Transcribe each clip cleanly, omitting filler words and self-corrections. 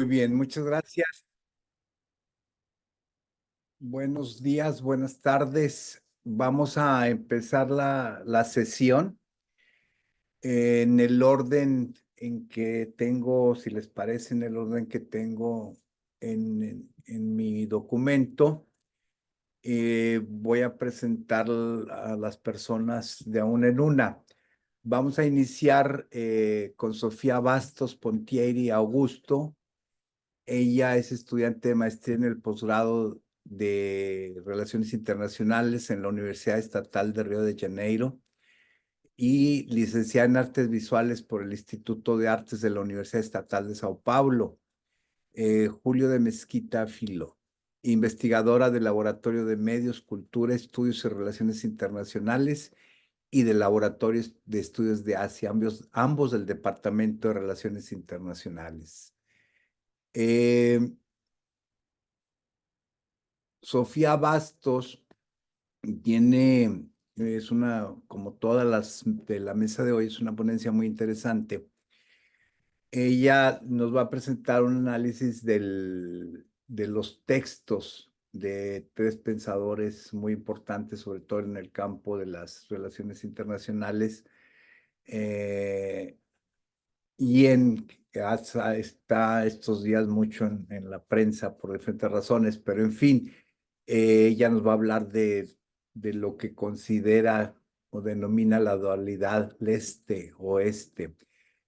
Muy bien, muchas gracias. Buenos días, buenas tardes. Vamos a empezar la sesión en el orden en que tengo, si les parece, en el orden que tengo en mi documento. Voy a presentar a las personas de una en una. Vamos a iniciar con Sofía Bastos Pontieri Augusto. Ella es estudiante de maestría en el posgrado de Relaciones Internacionales en la Universidad Estatal de Río de Janeiro y licenciada en Artes Visuales por el Instituto de Artes de la Universidad Estatal de Sao Paulo. Julio de Mezquita Filo, investigadora del Laboratorio de Medios, Cultura, Estudios y Relaciones Internacionales y del Laboratorio de Estudios de Asia, ambos del Departamento de Relaciones Internacionales. Eh, Sofía Bastos es como todas las de la mesa de hoy, es una ponencia muy interesante. Ella nos va a presentar un análisis de los textos de tres pensadores muy importantes, sobre todo en el campo de las relaciones internacionales, eh, y está estos días mucho en la prensa por diferentes razones, pero en fin, ella nos va a hablar de lo que considera o denomina la dualidad leste-oeste.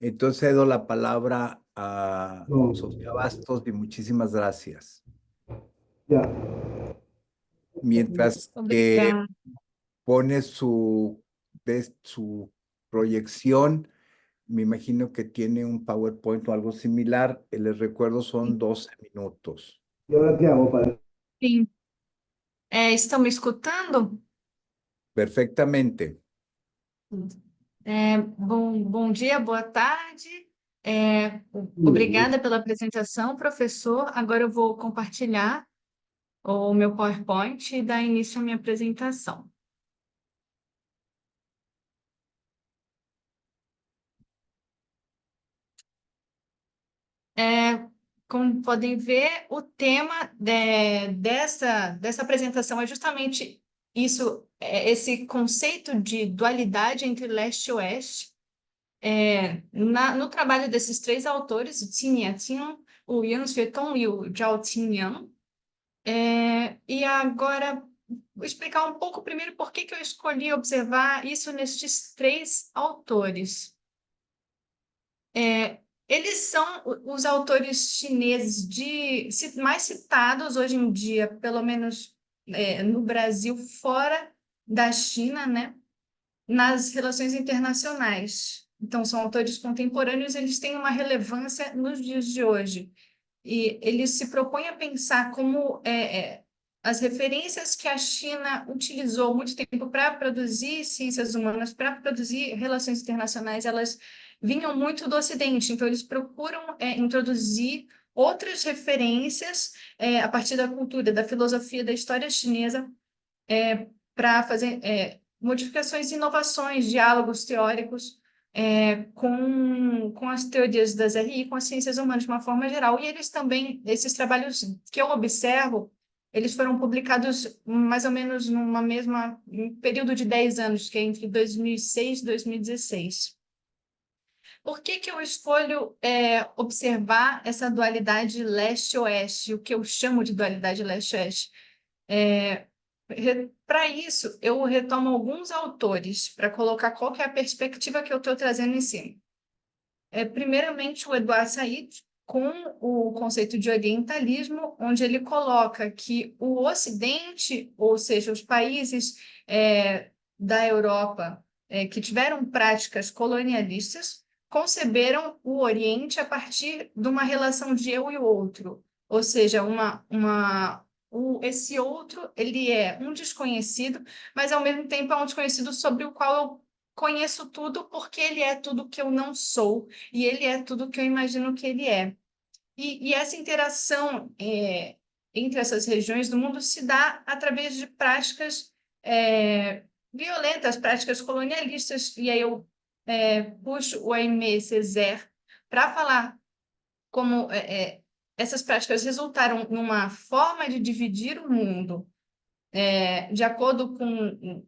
Entonces cedo la palabra a Sofía No, Bastos y muchísimas gracias. ya. Mientras que Obrigada. pone su proyección. Me imagino que tiene un PowerPoint o algo similar. Les recuerdo, son 12 minutos. ¿Y ahora qué hago para...? Sim. Estão me escutando? Perfectamente. Bom dia, boa tarde. Obrigada pela apresentação, professor. Agora eu vou compartilhar o meu PowerPoint e dar início à minha apresentação. Como podem ver, o tema dessa apresentação é justamente isso, esse conceito de dualidade entre leste e oeste. No trabalho desses três autores, o Tin Yat-sen, o Yang Xuetong e o Zhao Qingyang. E agora, vou explicar um pouco primeiro por que eu escolhi observar isso nestes três autores. Eles são os autores chineses mais citados hoje em dia, pelo menos no Brasil, fora da China, né? Nas relações internacionais. Então, são autores contemporâneos, eles têm uma relevância nos dias de hoje. E eles se propõem a pensar como as referências que a China utilizou há muito tempo para produzir ciências humanas, para produzir relações internacionais, elas vinham muito do Ocidente. Então, eles procuram introduzir outras referências a partir da cultura, da filosofia, da história chinesa, para fazer modificações e inovações, diálogos teóricos com as teorias das RI, com as ciências humanas de uma forma geral. E eles também, esses trabalhos que eu observo, eles foram publicados mais ou menos um período de 10 anos, que é entre 2006 e 2016. Por que eu escolho observar essa dualidade leste-oeste, o que eu chamo de dualidade leste-oeste? Para isso, eu retomo alguns autores para colocar qual que é a perspectiva que eu estou trazendo em cima. Primeiramente, o Edward Said, com o conceito de orientalismo, onde ele coloca que o Ocidente, ou seja, os países da Europa que tiveram práticas colonialistas, conceberam o Oriente a partir de uma relação de eu e o outro, ou seja, esse outro, ele é um desconhecido, mas ao mesmo tempo é um desconhecido sobre o qual eu conheço tudo, porque ele é tudo que eu não sou, e ele é tudo que eu imagino que ele é. E essa interação entre essas regiões do mundo se dá através de práticas violentas, práticas colonialistas, e aí eu puxo o Aimé Césaire para falar como essas práticas resultaram numa forma de dividir o mundo de acordo com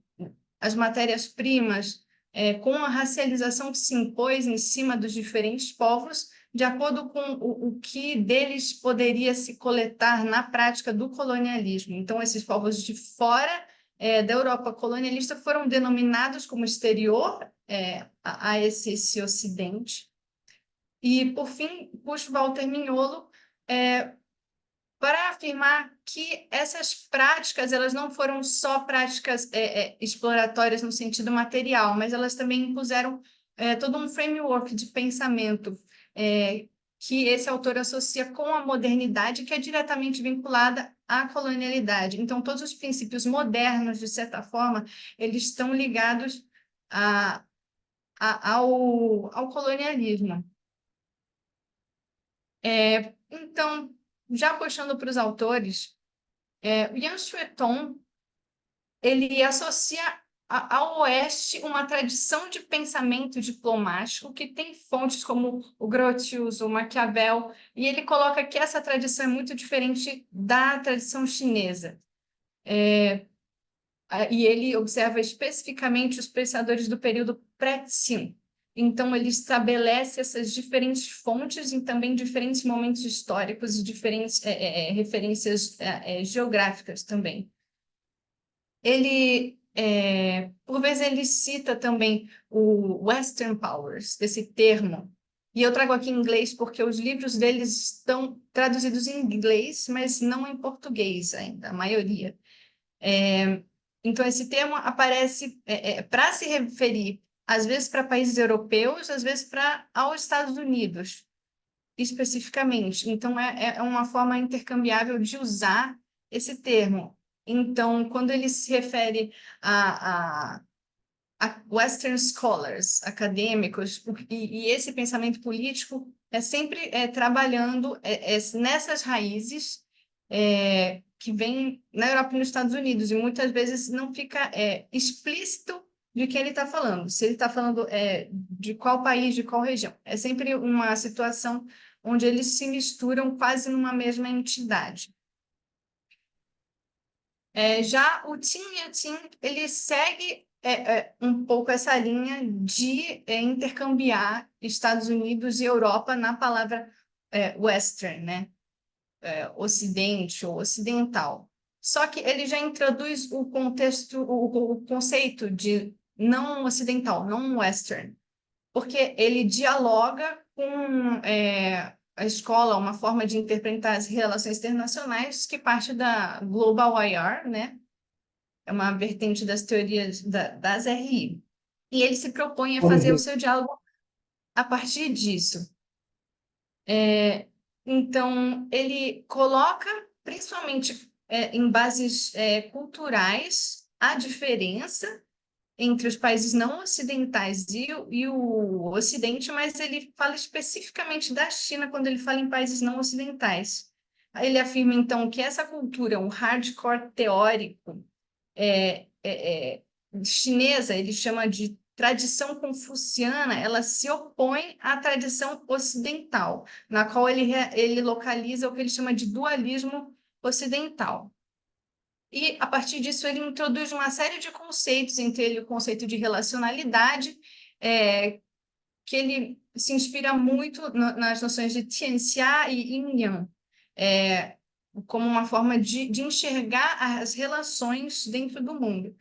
as matérias-primas, com a racialização que se impôs em cima dos diferentes povos, de acordo com o que deles poderia se coletar na prática do colonialismo. Então, esses povos de fora da Europa colonialista foram denominados como exterior a esse Ocidente. E, por fim, puxo Walter Mignolo para afirmar que essas práticas elas não foram só práticas exploratórias no sentido material, mas elas também impuseram todo um framework de pensamento que esse autor associa com a modernidade, que é diretamente vinculada à colonialidade. Então, todos os princípios modernos, de certa forma, eles estão ligados ao colonialismo. Então, já puxando para os autores, o Jan Sueton, ele associa ao Oeste uma tradição de pensamento diplomático que tem fontes como o Grotius, o Maquiavel, e ele coloca que essa tradição é muito diferente da tradição chinesa. E ele observa especificamente os pensadores do período pré-Qin. Então, ele estabelece essas diferentes fontes e também diferentes momentos históricos e diferentes referências geográficas também. Ele, por vezes, ele cita também o Western Powers, esse termo. E eu trago aqui em inglês porque os livros deles estão traduzidos em inglês, mas não em português ainda, a maioria. Então, esse termo aparece para se referir, às vezes, para países europeus, às vezes, aos Estados Unidos, especificamente. Então, é uma forma intercambiável de usar esse termo. Então, quando ele se refere a Western scholars, acadêmicos, e esse pensamento político é sempre trabalhando nessas raízes que vem na Europa e nos Estados Unidos, e muitas vezes não fica explícito de quem ele está falando, se ele está falando de qual país, de qual região. É sempre uma situação onde eles se misturam quase numa mesma entidade. Já o Tin Yatin, ele segue um pouco essa linha de intercambiar Estados Unidos e Europa na palavra Western, né? Ocidente ou ocidental. Só que ele já introduz o conceito de não ocidental, não western, porque ele dialoga com a escola, uma forma de interpretar as relações internacionais que parte da Global IR, né? É uma vertente das teorias das RI. E ele se propõe a fazer o seu diálogo a partir disso. Então, ele coloca, principalmente em bases culturais, a diferença entre os países não ocidentais e o Ocidente, mas ele fala especificamente da China quando ele fala em países não ocidentais. Ele afirma, então, que essa cultura, um hardcore teórico chinesa, ele chama de tradição confuciana, ela se opõe à tradição ocidental, na qual ele localiza o que ele chama de dualismo ocidental. E, a partir disso, ele introduz uma série de conceitos, entre eles o conceito de relacionalidade, que ele se inspira muito nas noções de Tianxia e Yin-Yang, como uma forma de enxergar as relações dentro do mundo.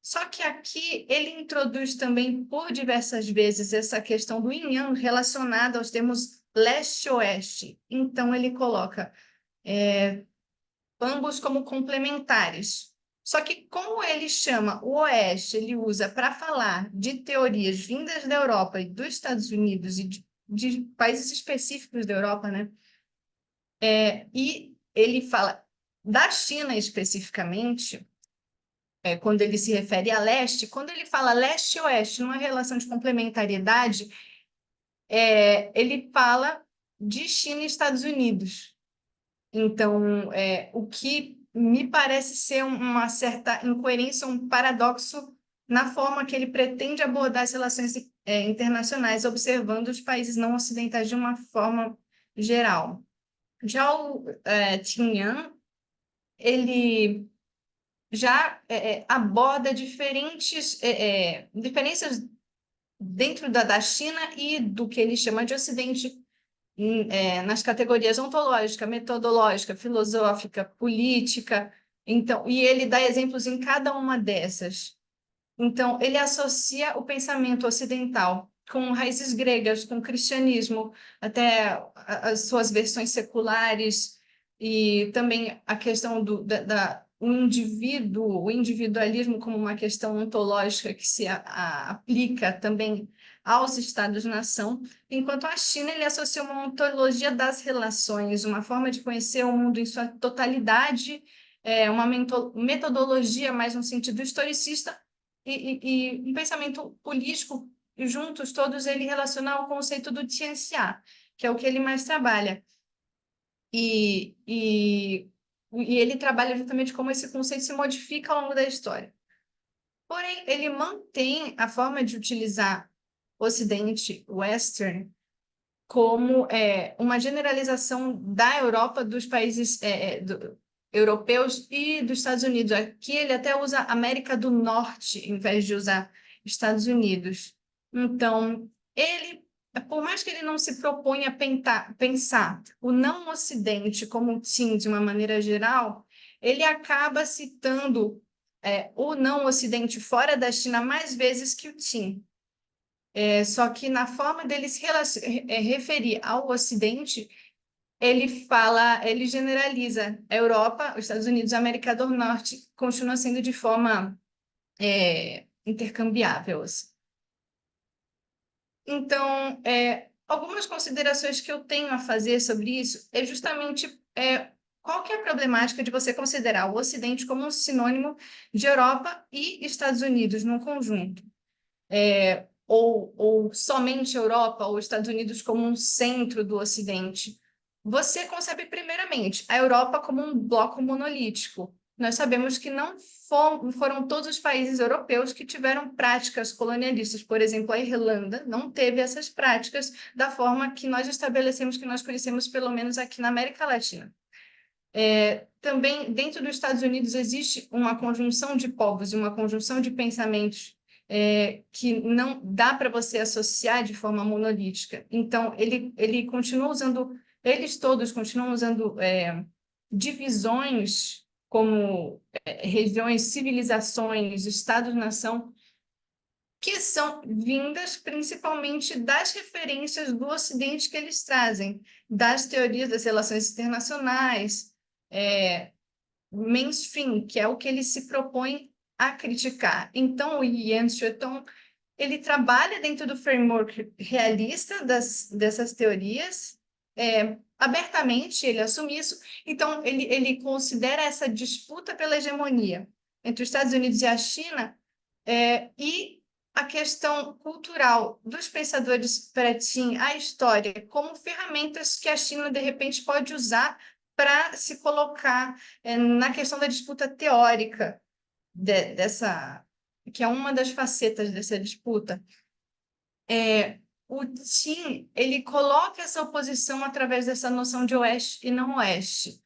Só que aqui ele introduz também, por diversas vezes, essa questão do yin-yang relacionada aos termos leste-oeste. Então, ele coloca ambos como complementares. Só que, como ele chama o oeste, ele usa para falar de teorias vindas da Europa e dos Estados Unidos e de países específicos da Europa, né? E ele fala da China especificamente, quando ele se refere a leste, quando ele fala leste e oeste, numa relação de complementariedade, ele fala de China e Estados Unidos. Então, o que me parece ser uma certa incoerência, um paradoxo na forma que ele pretende abordar as relações internacionais, observando os países não ocidentais de uma forma geral. Zhao Tinyan, ele já aborda diferentes diferenças dentro da China e do que ele chama de Ocidente, nas categorias ontológica, metodológica, filosófica, política. Então, e ele dá exemplos em cada uma dessas. Então, ele associa o pensamento ocidental com raízes gregas, com o cristianismo, até as suas versões seculares, e também a questão o individualismo como uma questão ontológica que se aplica também aos Estados-nação, enquanto a China ele associa uma ontologia das relações, uma forma de conhecer o mundo em sua totalidade, uma metodologia mais no sentido historicista, e um pensamento político juntos, todos ele relaciona ao conceito do Tianxia, que é o que ele mais trabalha. E ele trabalha justamente como esse conceito se modifica ao longo da história. Porém, ele mantém a forma de utilizar Ocidente, Western, como uma generalização da Europa, dos países europeus e dos Estados Unidos. Aqui ele até usa América do Norte, em vez de usar Estados Unidos. Então, ele, por mais que ele não se proponha a pensar o não Ocidente como Tim de uma maneira geral, ele acaba citando o não Ocidente fora da China mais vezes que o Tim. Só que na forma dele se referir ao Ocidente, ele generaliza a Europa, os Estados Unidos, a América do Norte, continua sendo de forma intercambiável, assim. Então, algumas considerações que eu tenho a fazer sobre isso é justamente qual que é a problemática de você considerar o Ocidente como um sinônimo de Europa e Estados Unidos num conjunto. Ou somente Europa ou Estados Unidos como um centro do Ocidente. Você concebe, primeiramente, a Europa como um bloco monolítico. Nós sabemos que não foram todos os países europeus que tiveram práticas colonialistas. Por exemplo, a Irlanda não teve essas práticas da forma que nós estabelecemos, que nós conhecemos, pelo menos aqui na América Latina. Também, dentro dos Estados Unidos, existe uma conjunção de povos e uma conjunção de pensamentos que não dá para você associar de forma monolítica. Então, ele continua usando, eles todos continuam usando divisões como regiões, civilizações, estados-nação, que são vindas principalmente das referências do Ocidente que eles trazem, das teorias das relações internacionais, mainstream, que é o que ele se propõe a criticar. Então, o Jens Schutton, ele trabalha dentro do framework realista dessas teorias, abertamente, ele assume isso. Então, ele considera essa disputa pela hegemonia entre os Estados Unidos e a China, e a questão cultural dos pensadores pré-Tim, a história, como ferramentas que a China, de repente, pode usar para se colocar na questão da disputa teórica dessa, que é uma das facetas dessa disputa. O Tim, ele coloca essa oposição através dessa noção de oeste e não oeste,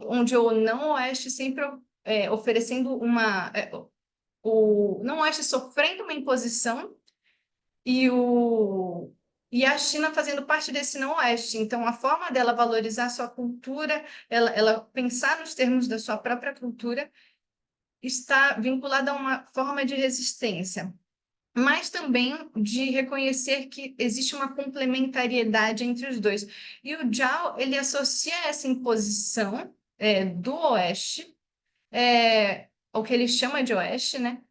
onde o não oeste sempre oferecendo o não oeste sofrendo uma imposição e a China fazendo parte desse não oeste. Então, a forma dela valorizar sua cultura, ela pensar nos termos da sua própria cultura, está vinculada a uma forma de resistência, mas também de reconhecer que existe uma complementariedade entre os dois. E o Zhao, ele associa essa imposição do Oeste, o que ele chama de Oeste, né,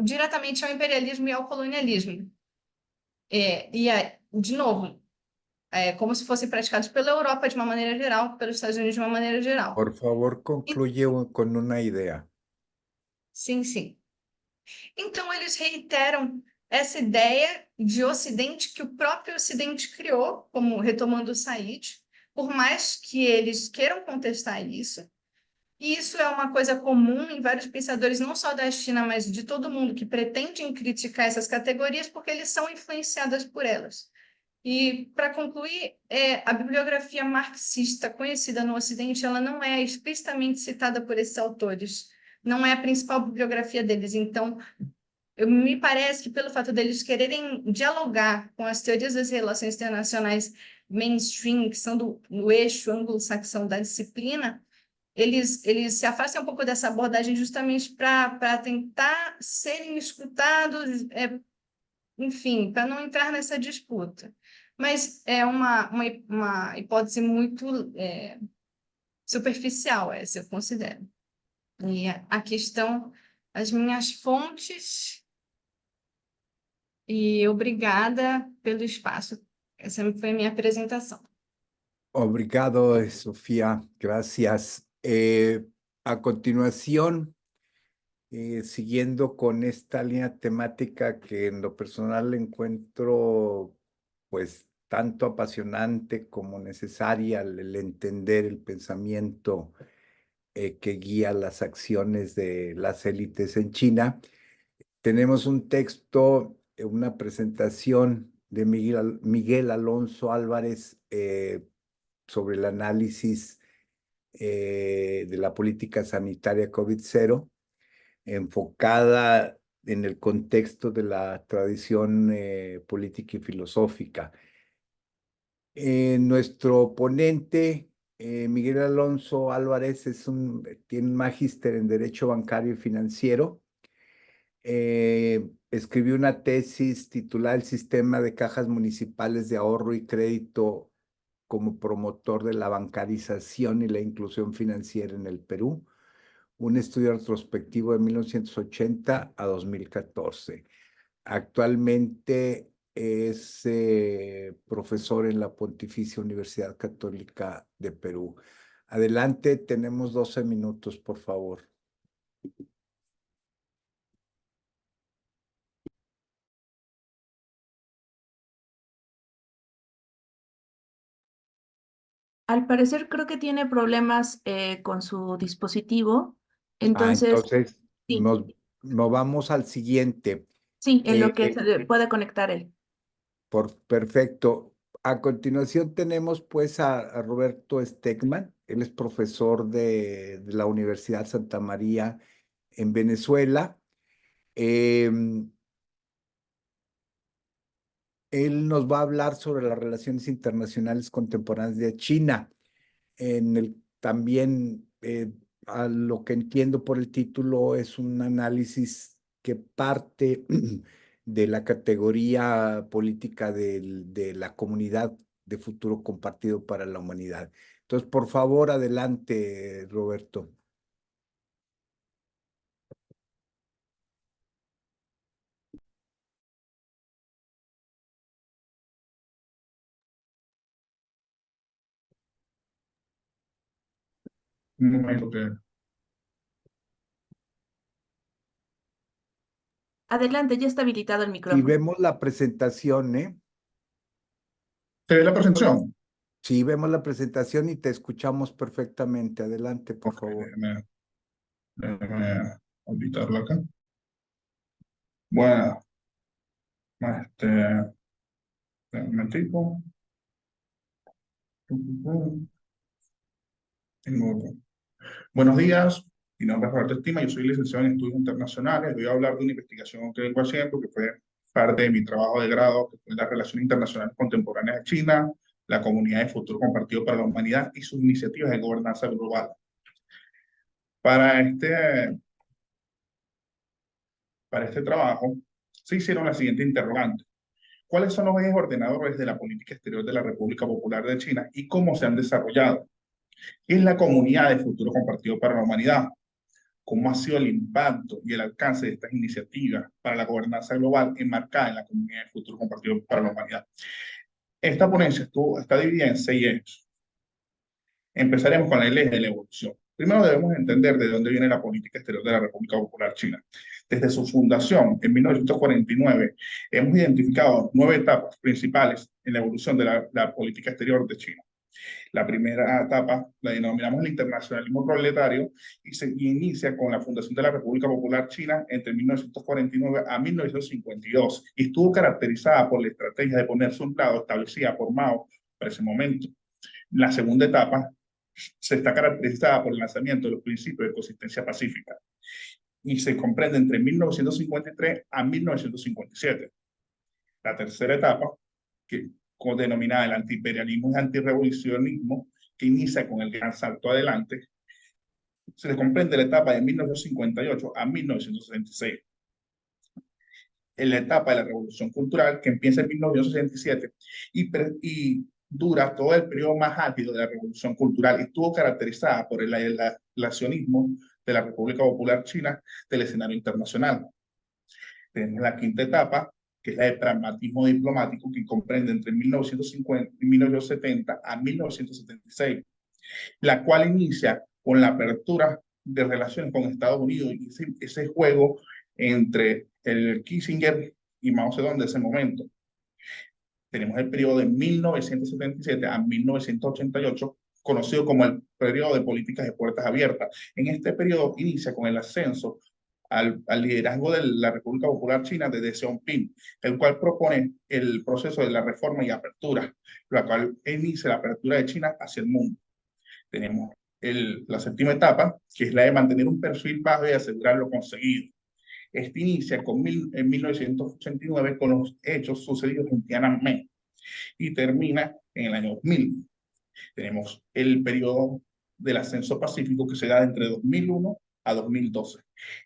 diretamente ao imperialismo e ao colonialismo. De novo, como se fossem praticados pela Europa de uma maneira geral, pelos Estados Unidos de uma maneira geral. Por favor, concluye con una idea. Sim, sim. Então, eles reiteram essa ideia de Ocidente que o próprio Ocidente criou, como retomando o Said, por mais que eles queiram contestar isso. E isso é uma coisa comum em vários pensadores, não só da China, mas de todo mundo, que pretendem criticar essas categorias porque eles são influenciados por elas. E, para concluir, a bibliografia marxista conhecida no Ocidente, ela não é explicitamente citada por esses autores, não é a principal bibliografia deles. Então, me parece que pelo fato deles quererem dialogar com as teorias das relações internacionais mainstream, que são do eixo anglo-saxão da disciplina, eles se afastam um pouco dessa abordagem justamente para tentar serem escutados, enfim, para não entrar nessa disputa. Mas é uma hipótese muito superficial, essa eu considero. E aqui estão as minhas fontes, e obrigada pelo espaço. Essa foi a minha apresentação. Obrigado, Sofía. Gracias. A continuación, siguiendo con esta línea temática que en lo personal encuentro pues tanto apasionante como necesaria el entender el pensamiento que guía las acciones de las élites en China. Tenemos un texto, una presentación de Miguel Alonso Álvarez sobre el análisis de la política sanitaria COVID-0, enfocada en el contexto de la tradición política y filosófica. Nuestro ponente, Miguel Alonso Álvarez, tiene un magíster en Derecho Bancario y Financiero. Escribió una tesis titulada El sistema de cajas municipales de ahorro y crédito como promotor de la bancarización y la inclusión financiera en el Perú, un estudio retrospectivo de 1980 a 2014. Actualmente es profesor en la Pontificia Universidad Católica de Perú. Adelante, tenemos 12 minutos, por favor. Al parecer creo que tiene problemas con su dispositivo. Entonces, Entonces sí, nos vamos al siguiente. sí, en lo que se le puede conectar él. Perfecto. A continuación tenemos pues a Roberto Stegman. Él es profesor de la Universidad Santa María en Venezuela. Él nos va a hablar sobre las relaciones internacionales contemporáneas de China. También, a lo que entiendo por el título, es un análisis que parte de la categoría política de la comunidad de futuro compartido para la humanidad. Entonces, por favor, adelante, Roberto. Un momento que... Adelante, ya está habilitado el Y micrófono. vemos la presentación, ¿eh? ¿Se ve la presentación? Sí, vemos la presentación y te escuchamos perfectamente. Adelante, por favor. Déjeme habilitarla acá. Bueno, un momentico. Buenos días, mi nombre es Roberto Estima, yo soy licenciado en Estudios Internacionales. Voy a hablar de una investigación que vengo haciendo, que fue parte de mi trabajo de grado, que fue las relaciones internacionales contemporáneas de China, la comunidad de futuro compartido para la humanidad y sus iniciativas de gobernanza global. Para este trabajo se hicieron las siguientes interrogantes. ¿Cuáles son los ejes ordenadores de la política exterior de la República Popular de China y cómo se han desarrollado? ¿Qué es la comunidad de futuro compartido para la humanidad? ¿Cómo ha sido el impacto y el alcance de estas iniciativas para la gobernanza global enmarcada en la comunidad de futuro compartido para la humanidad? Esta ponencia está dividida en 6 ejes. Empezaremos con el eje de la evolución. Primero debemos entender de dónde viene la política exterior de la República Popular China. Desde su fundación en 1949, hemos identificado 9 etapas principales en la evolución de la política exterior de China. La primera etapa la denominamos el internacionalismo proletario y inicia con la fundación de la República Popular China entre 1949 a 1952 y estuvo caracterizada por la estrategia de ponerse a un lado establecida por Mao para ese momento. La segunda etapa se está caracterizada por el lanzamiento de los principios de coexistencia pacífica y se comprende entre 1953 a 1957. La tercera etapa, que denominada el antiimperialismo y antirrevolucionismo, que inicia con el gran salto adelante, se le comprende la etapa de 1958 a 1966. En la etapa de la Revolución Cultural, que empieza en 1967 y dura todo el periodo más álgido de la Revolución Cultural, y estuvo caracterizada por el aislacionismo de la República Popular China del escenario internacional. Tenemos la quinta etapa, que es la de pragmatismo diplomático, que comprende entre 1950 y 1970 a 1976, la cual inicia con la apertura de relaciones con Estados Unidos y ese juego entre el Kissinger y Mao Zedong de ese momento. Tenemos el periodo de 1977 a 1988, conocido como el periodo de políticas de puertas abiertas. En este periodo inicia con el ascenso al liderazgo de la República Popular China de Deng Xiaoping, el cual propone el proceso de la reforma y apertura, la cual inicia la apertura de China hacia el mundo. Tenemos la séptima etapa, que es la de mantener un perfil bajo y asegurar lo conseguido. Este inicia en 1989 con los hechos sucedidos en Tiananmen y termina en el año 2000. Tenemos el periodo del ascenso pacífico que se da entre 2001 a 2012,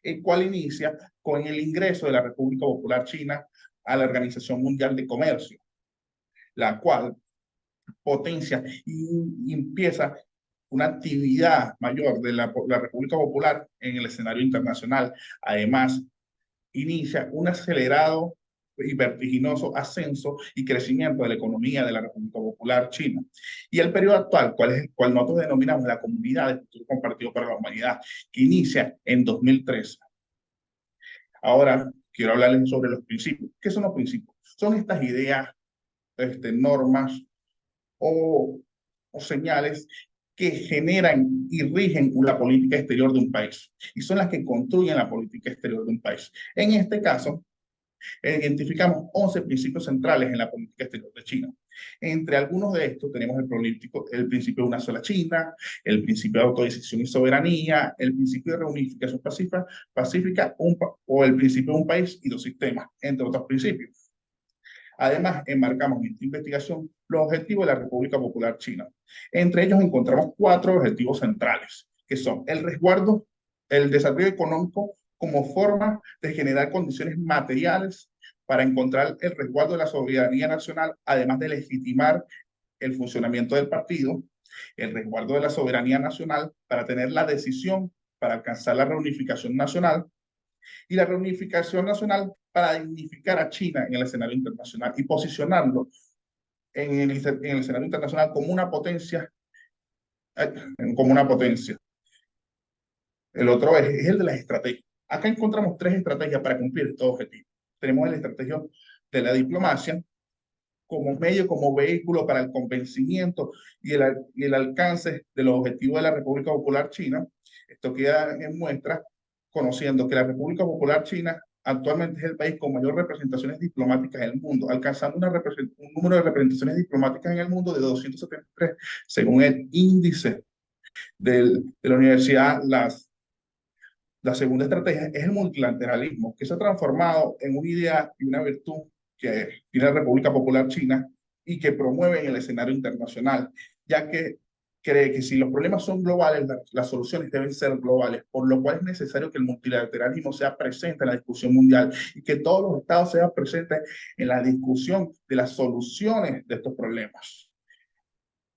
el cual inicia con el ingreso de la República Popular China a la Organización Mundial de Comercio, la cual potencia y empieza una actividad mayor de la República Popular en el escenario internacional. Además, inicia un acelerado y vertiginoso ascenso y crecimiento de la economía de la República Popular China. Y el periodo actual, cual nosotros denominamos la Comunidad de Futuro Compartido para la Humanidad, que inicia en 2013. Ahora quiero hablarles sobre los principios. ¿Qué son los principios? Son estas ideas, normas o señales que generan y rigen la política exterior de un país y son las que construyen la política exterior de un país. En este caso, identificamos 11 principios centrales en la política exterior de China. Entre algunos de estos tenemos el principio de una sola China, el principio de autodecisión y soberanía, el principio de reunificación pacífica o el principio de un país y dos sistemas, entre otros principios. Además, enmarcamos en esta investigación los objetivos de la República Popular China. Entre ellos encontramos 4 objetivos centrales, que son el resguardo, el desarrollo económico como forma de generar condiciones materiales para encontrar el resguardo de la soberanía nacional, además de legitimar el funcionamiento del partido, el resguardo de la soberanía nacional para tener la decisión para alcanzar la reunificación nacional, y la reunificación nacional para dignificar a China en el escenario internacional y posicionarlo en el escenario internacional como una potencia. El otro es el de las estrategias. Acá encontramos 3 estrategias para cumplir estos objetivos. Tenemos la estrategia de la diplomacia como medio, como vehículo para el convencimiento y el alcance de los objetivos de la República Popular China. Esto queda en muestra conociendo que la República Popular China actualmente es el país con mayor representaciones diplomáticas en el mundo, alcanzando un número de representaciones diplomáticas en el mundo de 273, según el índice de la universidad. La segunda estrategia es el multilateralismo, que se ha transformado en una idea y una virtud que tiene la República Popular China y que promueve en el escenario internacional, ya que cree que si los problemas son globales, las soluciones deben ser globales, por lo cual es necesario que el multilateralismo sea presente en la discusión mundial y que todos los estados sean presentes en la discusión de las soluciones de estos problemas.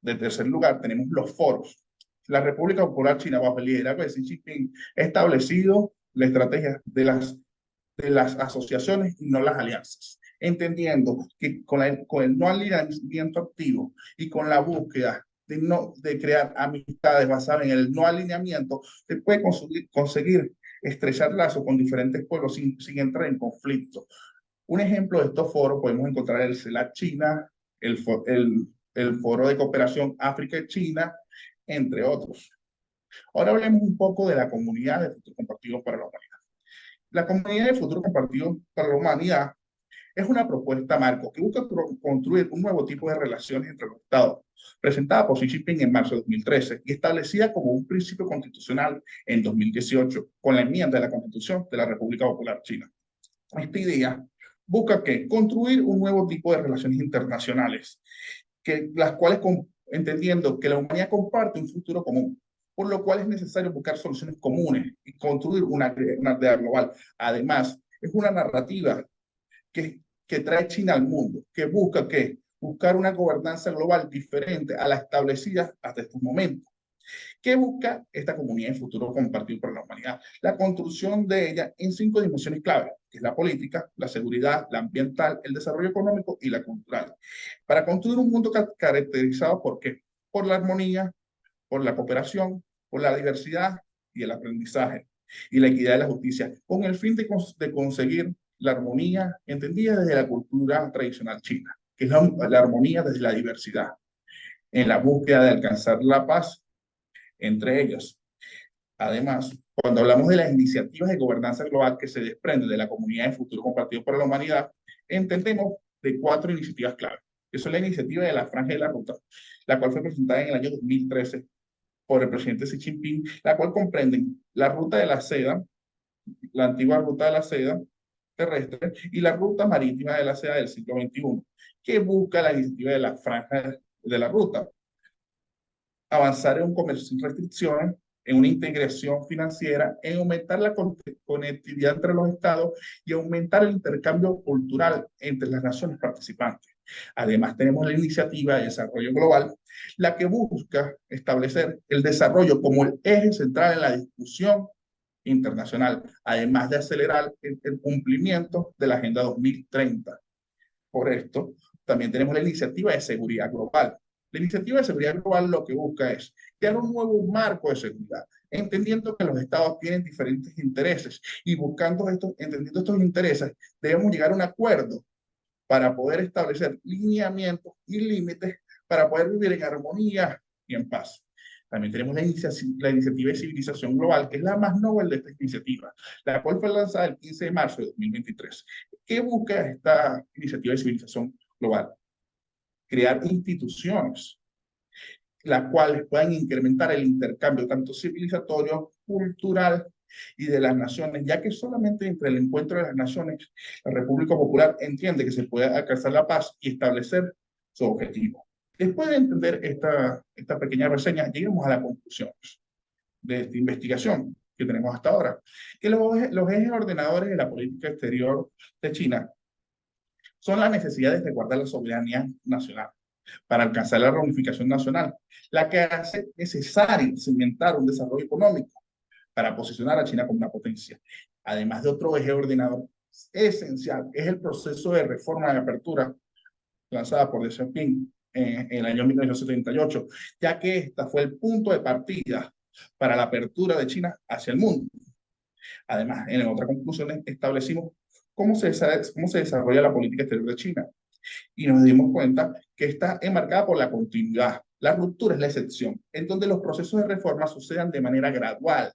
En tercer lugar, tenemos los foros. La República Popular China, bajo el liderazgo de Xi Jinping, ha establecido la estrategia de las asociaciones y no las alianzas, entendiendo que con el no alineamiento activo y con la búsqueda de crear amistades basadas en el no alineamiento, se puede conseguir estrechar lazos con diferentes pueblos sin entrar en conflicto. Un ejemplo de estos foros podemos encontrar el CELAC China, el el Foro de Cooperación África y China, entre otros. Ahora hablemos un poco de la Comunidad de Futuro Compartido para la Humanidad. La Comunidad de Futuro Compartido para la Humanidad es una propuesta marco que busca construir un nuevo tipo de relaciones entre los Estados, presentada por Xi Jinping en marzo de 2013 y establecida como un principio constitucional en 2018 con la enmienda de la Constitución de la República Popular China. Esta idea busca construir un nuevo tipo de relaciones internacionales, las cuales, entendiendo que la humanidad comparte un futuro común, por lo cual es necesario buscar soluciones comunes y construir una aldea global. Además, es una narrativa que trae China al mundo, que buscar una gobernanza global diferente a la establecida hasta estos momentos. ¿Qué busca esta comunidad de futuro compartido por la humanidad? La construcción de ella en 5 dimensiones clave, que es la política, la seguridad, la ambiental, el desarrollo económico y la cultural. Para construir un mundo caracterizado ¿por qué? Por la armonía, por la cooperación, por la diversidad y el aprendizaje, y la equidad y la justicia, con el fin de conseguir la armonía entendida desde la cultura tradicional china, que es la armonía desde la diversidad, en la búsqueda de alcanzar la paz entre ellos. Además, cuando hablamos de las iniciativas de gobernanza global que se desprenden de la Comunidad de Futuro Compartido para la Humanidad, entendemos de 4 iniciativas clave, que son la iniciativa de la Franja de la Ruta, la cual fue presentada en el año 2013 por el presidente Xi Jinping, la cual comprenden la Ruta de la Seda, la antigua Ruta de la Seda terrestre, y la Ruta Marítima de la Seda del siglo XXI, que busca la iniciativa de la Franja de la Ruta, avanzar en un comercio sin restricciones, en una integración financiera, en aumentar la conectividad entre los estados y aumentar el intercambio cultural entre las naciones participantes. Además, tenemos la iniciativa de desarrollo global, la que busca establecer el desarrollo como el eje central en la discusión internacional, además de acelerar el cumplimiento de la Agenda 2030. Por esto, también tenemos la iniciativa de seguridad global. La iniciativa de seguridad global lo que busca es crear un nuevo marco de seguridad, entendiendo que los estados tienen diferentes intereses y entendiendo estos intereses, debemos llegar a un acuerdo para poder establecer lineamientos y límites para poder vivir en armonía y en paz. También tenemos la iniciativa de civilización global, que es la más novel de esta iniciativa, la cual fue lanzada el 15 de marzo de 2023. ¿Qué busca esta iniciativa de civilización global? Crear instituciones, las cuales puedan incrementar el intercambio tanto civilizatorio, cultural y de las naciones, ya que solamente entre el encuentro de las naciones, la República Popular entiende que se puede alcanzar la paz y establecer su objetivo. Después de entender esta pequeña reseña, llegamos a las conclusiones de esta investigación que tenemos hasta ahora, que los ejes ordenadores de la política exterior de China son las necesidades de guardar la soberanía nacional para alcanzar la reunificación nacional, la que hace necesario cimentar un desarrollo económico para posicionar a China como una potencia. Además de otro eje ordenador esencial, es el proceso de reforma de apertura lanzada por Deng Xiaoping en el año 1978, ya que esta fue el punto de partida para la apertura de China hacia el mundo. Además, en otra conclusión establecimos cómo se desarrolla la política exterior de China y nos dimos cuenta que está enmarcada por la continuidad. La ruptura es la excepción, en donde los procesos de reforma sucedan de manera gradual.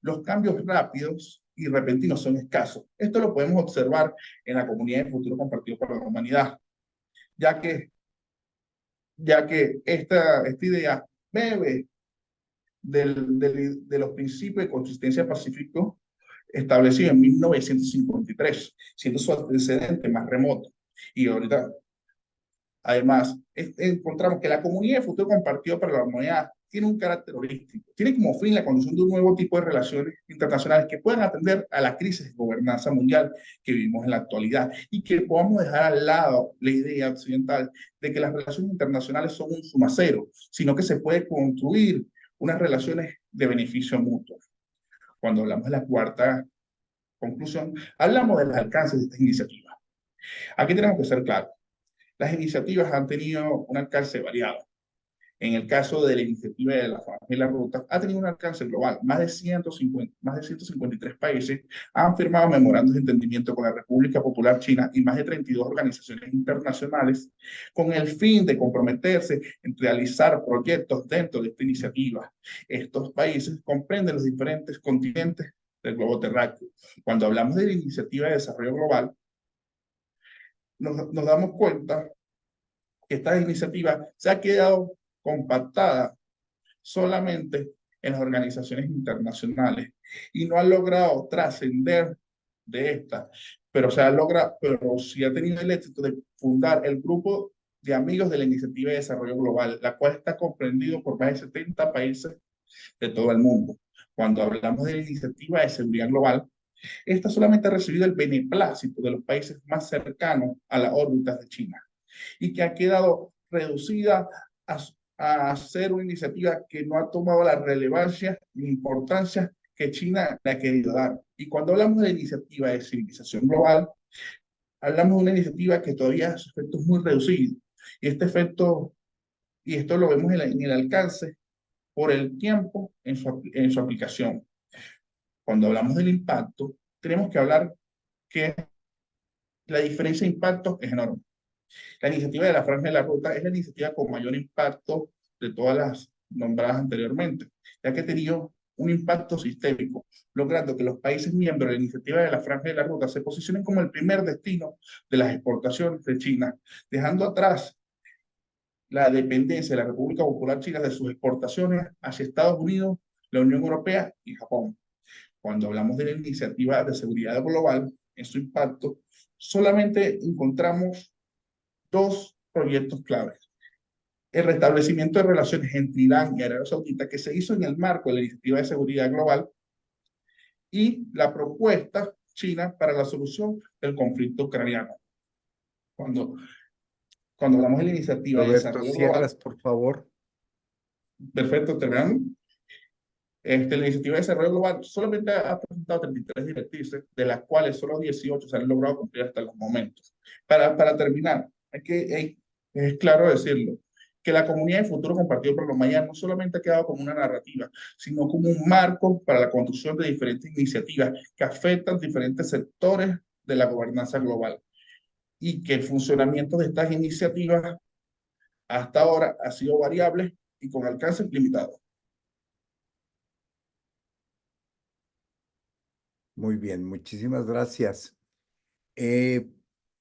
Los cambios rápidos y repentinos son escasos. Esto lo podemos observar en la Comunidad de Futuro Compartido para la Humanidad, ya que esta idea bebe de los principios de consistencia pacífico establecidos en 1953, siendo su antecedente más remoto. Y ahorita, además, encontramos que la Comunidad de Futuro Compartido para la Humanidad tiene un carácter holístico, tiene como fin la construcción de un nuevo tipo de relaciones internacionales que puedan atender a la crisis de gobernanza mundial que vivimos en la actualidad y que podamos dejar al lado la idea occidental de que las relaciones internacionales son un suma cero, sino que se puede construir unas relaciones de beneficio mutuo. Cuando hablamos de la cuarta conclusión, hablamos de los alcances de esta iniciativa. Aquí tenemos que ser claros. Las iniciativas han tenido un alcance variado. En el caso de la iniciativa de la Franja y la Ruta, ha tenido un alcance global. Más de 153 países han firmado memorandos de entendimiento con la República Popular China y más de 32 organizaciones internacionales con el fin de comprometerse en realizar proyectos dentro de esta iniciativa. Estos países comprenden los diferentes continentes del globo terráqueo. Cuando hablamos de la iniciativa de desarrollo global, nos damos cuenta que esta iniciativa se ha quedado compactada solamente en las organizaciones internacionales y no ha logrado trascender de esta, pero sí ha tenido el éxito de fundar el grupo de amigos de la Iniciativa de Desarrollo Global, la cual está comprendido por más de 70 países de todo el mundo. Cuando hablamos de la Iniciativa de Seguridad Global, esta solamente ha recibido el beneplácito de los países más cercanos a las órbitas de China y que ha quedado reducida a ser una iniciativa que no ha tomado la relevancia ni importancia que China le ha querido dar. Y cuando hablamos de iniciativa de civilización global, hablamos de una iniciativa que todavía su efecto es muy reducido. Y este efecto, y esto lo vemos en el alcance por el tiempo en su aplicación. Cuando hablamos del impacto, tenemos que hablar que la diferencia de impacto es enorme. La iniciativa de la Franja de la Ruta es la iniciativa con mayor impacto de todas las nombradas anteriormente, ya que ha tenido un impacto sistémico, logrando que los países miembros de la iniciativa de la Franja de la Ruta se posicionen como el primer destino de las exportaciones de China, dejando atrás la dependencia de la República Popular China de sus exportaciones hacia Estados Unidos, la Unión Europea y Japón. Cuando hablamos de la iniciativa de seguridad global, en su impacto, solamente encontramos dos proyectos claves. El restablecimiento de relaciones entre Irán y Arabia Saudita, que se hizo en el marco de la Iniciativa de Seguridad Global, y la propuesta china para la solución del conflicto ucraniano. Cuando hablamos de la Iniciativa de Roberto, Desarrollo cierras, Global, por favor. perfecto, terminando. La Iniciativa de Desarrollo Global solamente ha presentado 33 directrices, de las cuales solo 18 se han logrado cumplir hasta los momentos. Para terminar, es claro decirlo, que la Comunidad de Futuro Compartido por la Humanidad no solamente ha quedado como una narrativa, sino como un marco para la construcción de diferentes iniciativas que afectan diferentes sectores de la gobernanza global y que el funcionamiento de estas iniciativas hasta ahora ha sido variable y con alcances limitados. Muy bien, muchísimas gracias.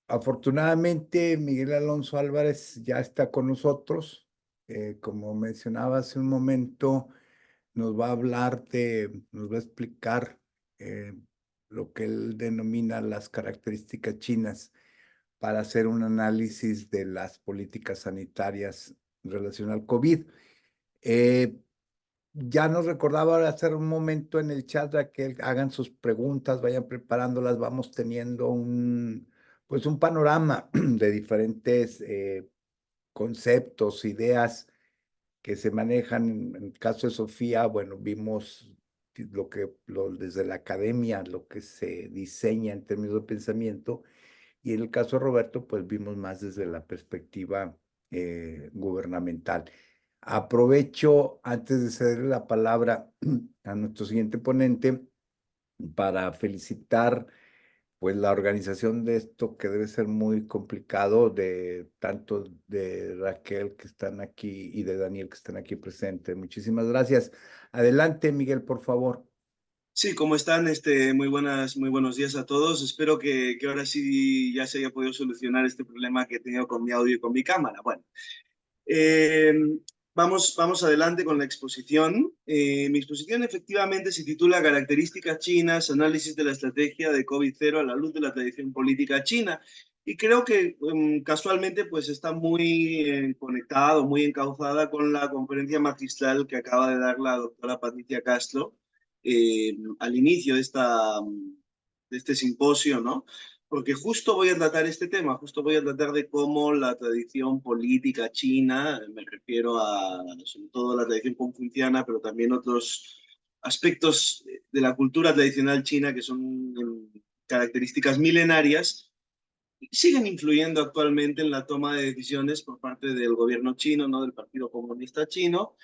Afortunadamente, Miguel Alonso Álvarez ya está con nosotros. Como mencionaba hace un momento, nos va a explicar lo que él denomina las características chinas para hacer un análisis de las políticas sanitarias en relación al COVID. Ya nos recordaba hace un momento en el chat a que hagan sus preguntas, vayan preparándolas, vamos teniendo pues un panorama de diferentes conceptos, ideas que se manejan. En el caso de Sofía, bueno, vimos desde la academia, lo que se diseña en términos de pensamiento, y en el caso de Roberto, pues vimos más desde la perspectiva gubernamental. Aprovecho, antes de ceder la palabra a nuestro siguiente ponente, para felicitar pues la organización de esto, que debe ser muy complicado, tanto de Raquel, que están aquí, y de Daniel, que están aquí presentes. Muchísimas gracias. Adelante, Miguel, por favor. Sí, ¿cómo están? Muy buenos días a todos. Espero que ahora sí ya se haya podido solucionar este problema que he tenido con mi audio y con mi cámara. Bueno, eh, vamos adelante con la exposición. Mi exposición efectivamente se titula Características chinas, análisis de la estrategia de COVID-0 a la luz de la tradición política china. Y creo que casualmente pues está muy conectado, muy encauzada con la conferencia magistral que acaba de dar la doctora Patricia Castro al inicio de este simposio, ¿no? Porque justo voy a tratar este tema, justo voy a tratar de cómo la tradición política china, me refiero a sobre todo la tradición confuciana, pero también otros aspectos de la cultura tradicional china que son características milenarias, siguen influyendo actualmente en la toma de decisiones por parte del gobierno chino, ¿no? Del Partido Comunista Chino.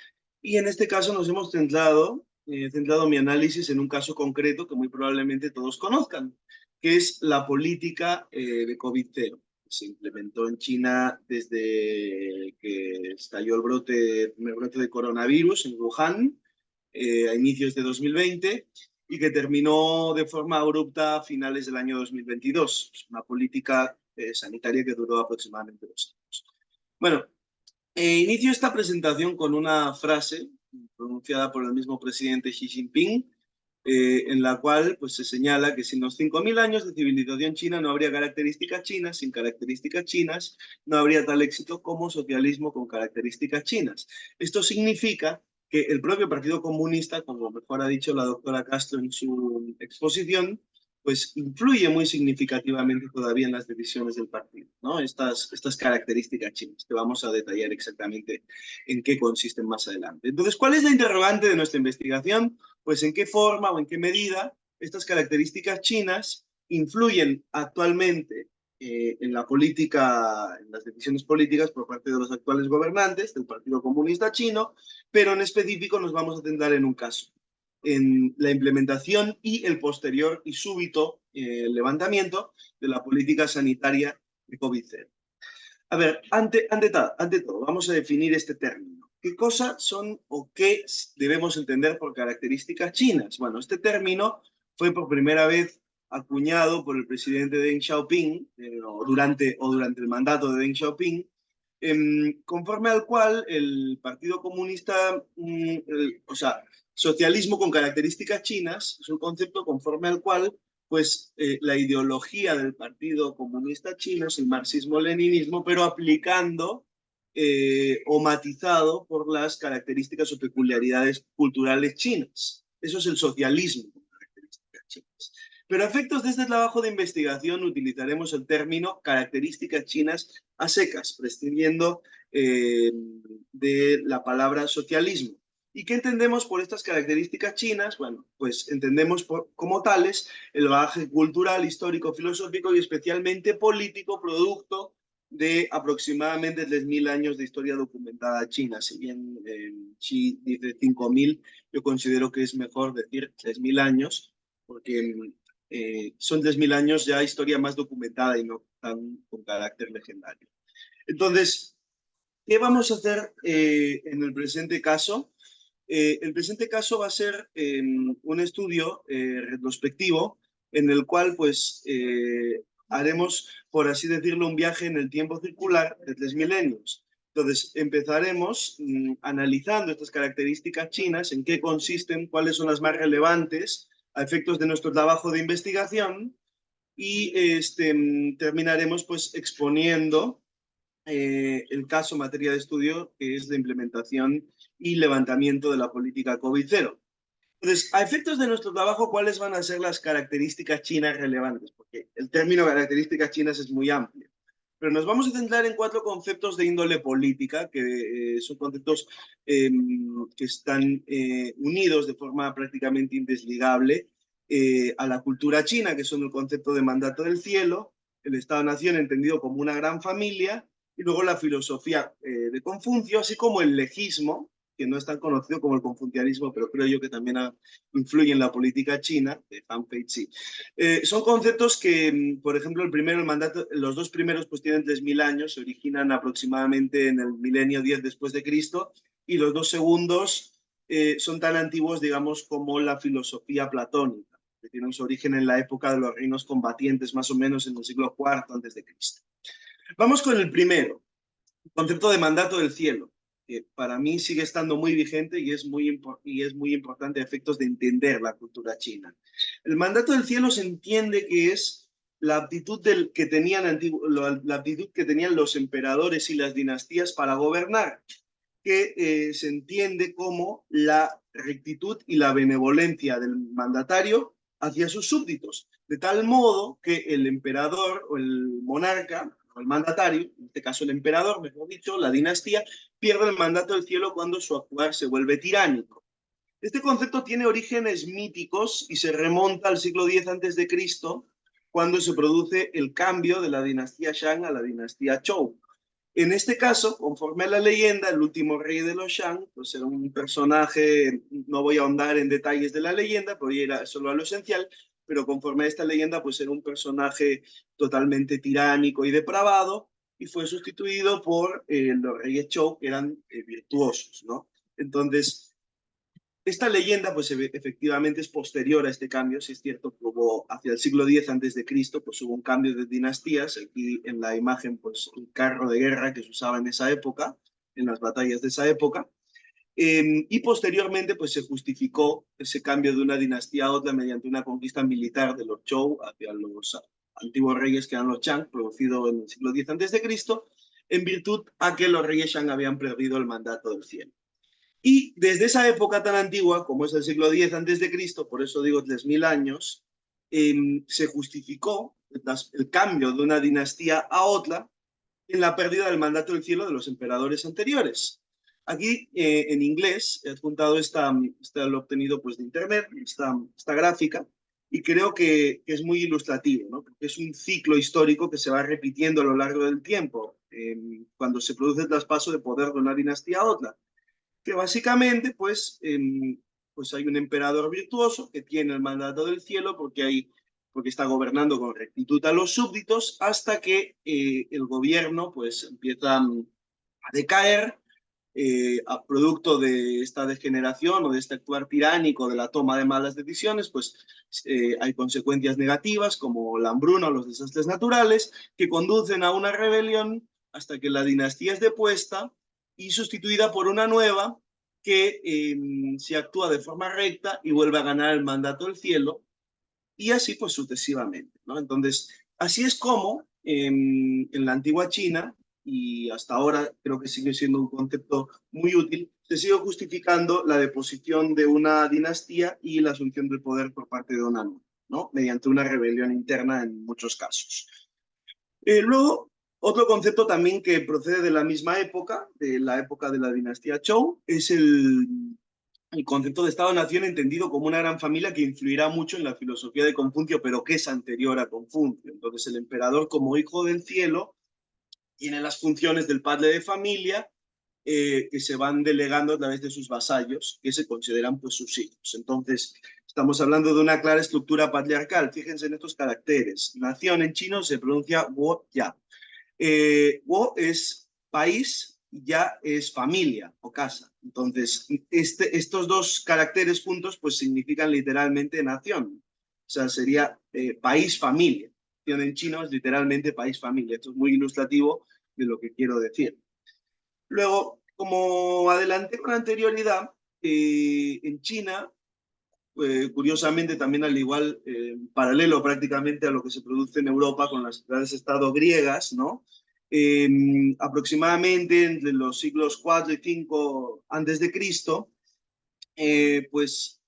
Y en este caso nos hemos centrado mi análisis en un caso concreto que muy probablemente todos conozcan, que es la política de COVID-0. Se implementó en China desde que estalló el primer brote de coronavirus en Wuhan, a inicios de 2020, y que terminó de forma abrupta a finales del año 2022. Es una política sanitaria que duró aproximadamente 2 años. Bueno, inicio esta presentación con una frase pronunciada por el mismo presidente Xi Jinping, en la cual pues, se señala que sin los 5.000 años de civilización china no habría características chinas, sin características chinas no habría tal éxito como socialismo con características chinas. Esto significa que el propio Partido Comunista, como mejor ha dicho la doctora Castro en su exposición, pues influye muy significativamente todavía en las decisiones del partido, ¿no? Estas características chinas, que vamos a detallar exactamente en qué consisten más adelante. Entonces, ¿cuál es la interrogante de nuestra investigación? Pues en qué forma o en qué medida estas características chinas influyen actualmente en la política, en las decisiones políticas por parte de los actuales gobernantes del Partido Comunista Chino, pero en específico nos vamos a centrar en un caso, en la implementación y el posterior y súbito levantamiento de la política sanitaria de COVID-0. A ver, ante todo, vamos a definir este término. ¿Qué cosas son o qué debemos entender por características chinas? Bueno, este término fue por primera vez acuñado por el presidente Deng Xiaoping, durante el mandato de Deng Xiaoping, conforme al cual el Partido Comunista, o sea, socialismo con características chinas, es un concepto conforme al cual pues la ideología del Partido Comunista Chino es el marxismo-leninismo, pero aplicando o matizado por las características o peculiaridades culturales chinas. Eso es el socialismo con características chinas. Pero a efectos de este trabajo de investigación utilizaremos el término características chinas a secas, prescindiendo de la palabra socialismo. ¿Y qué entendemos por estas características chinas? Bueno, pues entendemos como tales el bagaje cultural, histórico, filosófico y especialmente político producto de aproximadamente 3.000 años de historia documentada china. Si bien Xi dice 5.000, yo considero que es mejor decir 3.000 años, porque son 3.000 años ya historia más documentada y no tan con carácter legendario. Entonces, ¿qué vamos a hacer en el presente caso? El presente caso va a ser un estudio retrospectivo en el cual pues haremos, por así decirlo, un viaje en el tiempo circular de 3 milenios. Entonces empezaremos analizando estas características chinas, en qué consisten, cuáles son las más relevantes a efectos de nuestro trabajo de investigación y terminaremos pues exponiendo el caso materia de estudio, que es la implementación y levantamiento de la política COVID-0. Entonces, a efectos de nuestro trabajo, ¿cuáles van a ser las características chinas relevantes? Porque el término características chinas es muy amplio. Pero nos vamos a centrar en 4 conceptos de índole política, que son conceptos que están unidos de forma prácticamente indesligable a la cultura china, que son el concepto de mandato del cielo, el Estado-nación entendido como una gran familia, y luego la filosofía de Confucio, así como el legismo, que no es tan conocido como el confucianismo, pero creo yo que también influye en la política china, de Han Peizi. Son conceptos que, por ejemplo, el mandato, los 2 primeros pues tienen 3.000 años, se originan aproximadamente en el milenio 10 después de Cristo, y los 2 segundos son tan antiguos, digamos, como la filosofía platónica, que tienen su origen en la época de los reinos combatientes, más o menos en el siglo IV antes de Cristo. Vamos con el primero, el concepto de mandato del cielo, que para mí sigue estando muy vigente y es muy importante a efectos de entender la cultura china. El mandato del cielo se entiende que es la aptitud que tenían los emperadores y las dinastías para gobernar, que se entiende como la rectitud y la benevolencia del mandatario hacia sus súbditos, de tal modo que el emperador o el monarca, o el mandatario, en este caso el emperador, mejor dicho, la dinastía, pierde el mandato del cielo cuando su actuar se vuelve tiránico. Este concepto tiene orígenes míticos y se remonta al siglo X a.C., cuando se produce el cambio de la dinastía Shang a la dinastía Zhou. En este caso, conforme a la leyenda, el último rey de los Shang, pues era un personaje, no voy a ahondar en detalles de la leyenda, voy a ir solo a lo esencial, pero conforme a esta leyenda, pues era un personaje totalmente tiránico y depravado, y fue sustituido por los reyes Zhou, que eran virtuosos, ¿no? Entonces, esta leyenda, pues efectivamente es posterior a este cambio, si es cierto, que hubo hacia el siglo X a.C., pues hubo un cambio de dinastías, aquí en la imagen, pues un carro de guerra que se usaba en esa época, en las batallas de esa época, y posteriormente pues se justificó ese cambio de una dinastía a otra mediante una conquista militar de los Zhou hacia los antiguos reyes que eran los Shang, producido en el siglo X a.C., en virtud a que los reyes Shang habían perdido el mandato del cielo. Y desde esa época tan antigua, como es el siglo X a.C., por eso digo 3000 años, se justificó el cambio de una dinastía a otra en la pérdida del mandato del cielo de los emperadores anteriores. Aquí en inglés he adjuntado lo obtenido pues, de internet, esta gráfica, y creo que es muy ilustrativo, ¿no? Porque es un ciclo histórico que se va repitiendo a lo largo del tiempo, cuando se produce el traspaso de poder de una dinastía a otra, que básicamente pues, pues hay un emperador virtuoso que tiene el mandato del cielo porque está gobernando con rectitud a los súbditos, hasta que el gobierno pues empieza a decaer, a producto de esta degeneración o de este actuar tiránico, de la toma de malas decisiones, pues hay consecuencias negativas como la hambruna o los desastres naturales que conducen a una rebelión hasta que la dinastía es depuesta y sustituida por una nueva que se actúa de forma recta y vuelve a ganar el mandato del cielo, y así pues sucesivamente, ¿no? Entonces, así es como en la antigua China, y hasta ahora creo que sigue siendo un concepto muy útil, se sigue justificando la deposición de una dinastía y la asunción del poder por parte de una nueva, ¿no? Mediante una rebelión interna en muchos casos. Luego, otro concepto también que procede de la misma época, de la época de la dinastía Zhou, es el concepto de Estado-Nación entendido como una gran familia que influirá mucho en la filosofía de Confucio, pero que es anterior a Confucio. Entonces, el emperador, como hijo del cielo, tiene las funciones del padre de familia, que se van delegando a través de sus vasallos, que se consideran pues sus hijos. Entonces, estamos hablando de una clara estructura patriarcal. Fíjense en estos caracteres. Nación en chino se pronuncia wo ya. Wo es país, ya es familia o casa. Entonces, estos dos caracteres juntos pues significan literalmente nación. O sea, sería país-familia. En chino es literalmente país-familia. Esto es muy ilustrativo de lo que quiero decir. Luego, como adelanté con anterioridad, en China, curiosamente también al igual, paralelo prácticamente a lo que se produce en Europa con las ciudades-estado griegas, ¿no? Aproximadamente entre los siglos 4 y 5 antes de Cristo, pues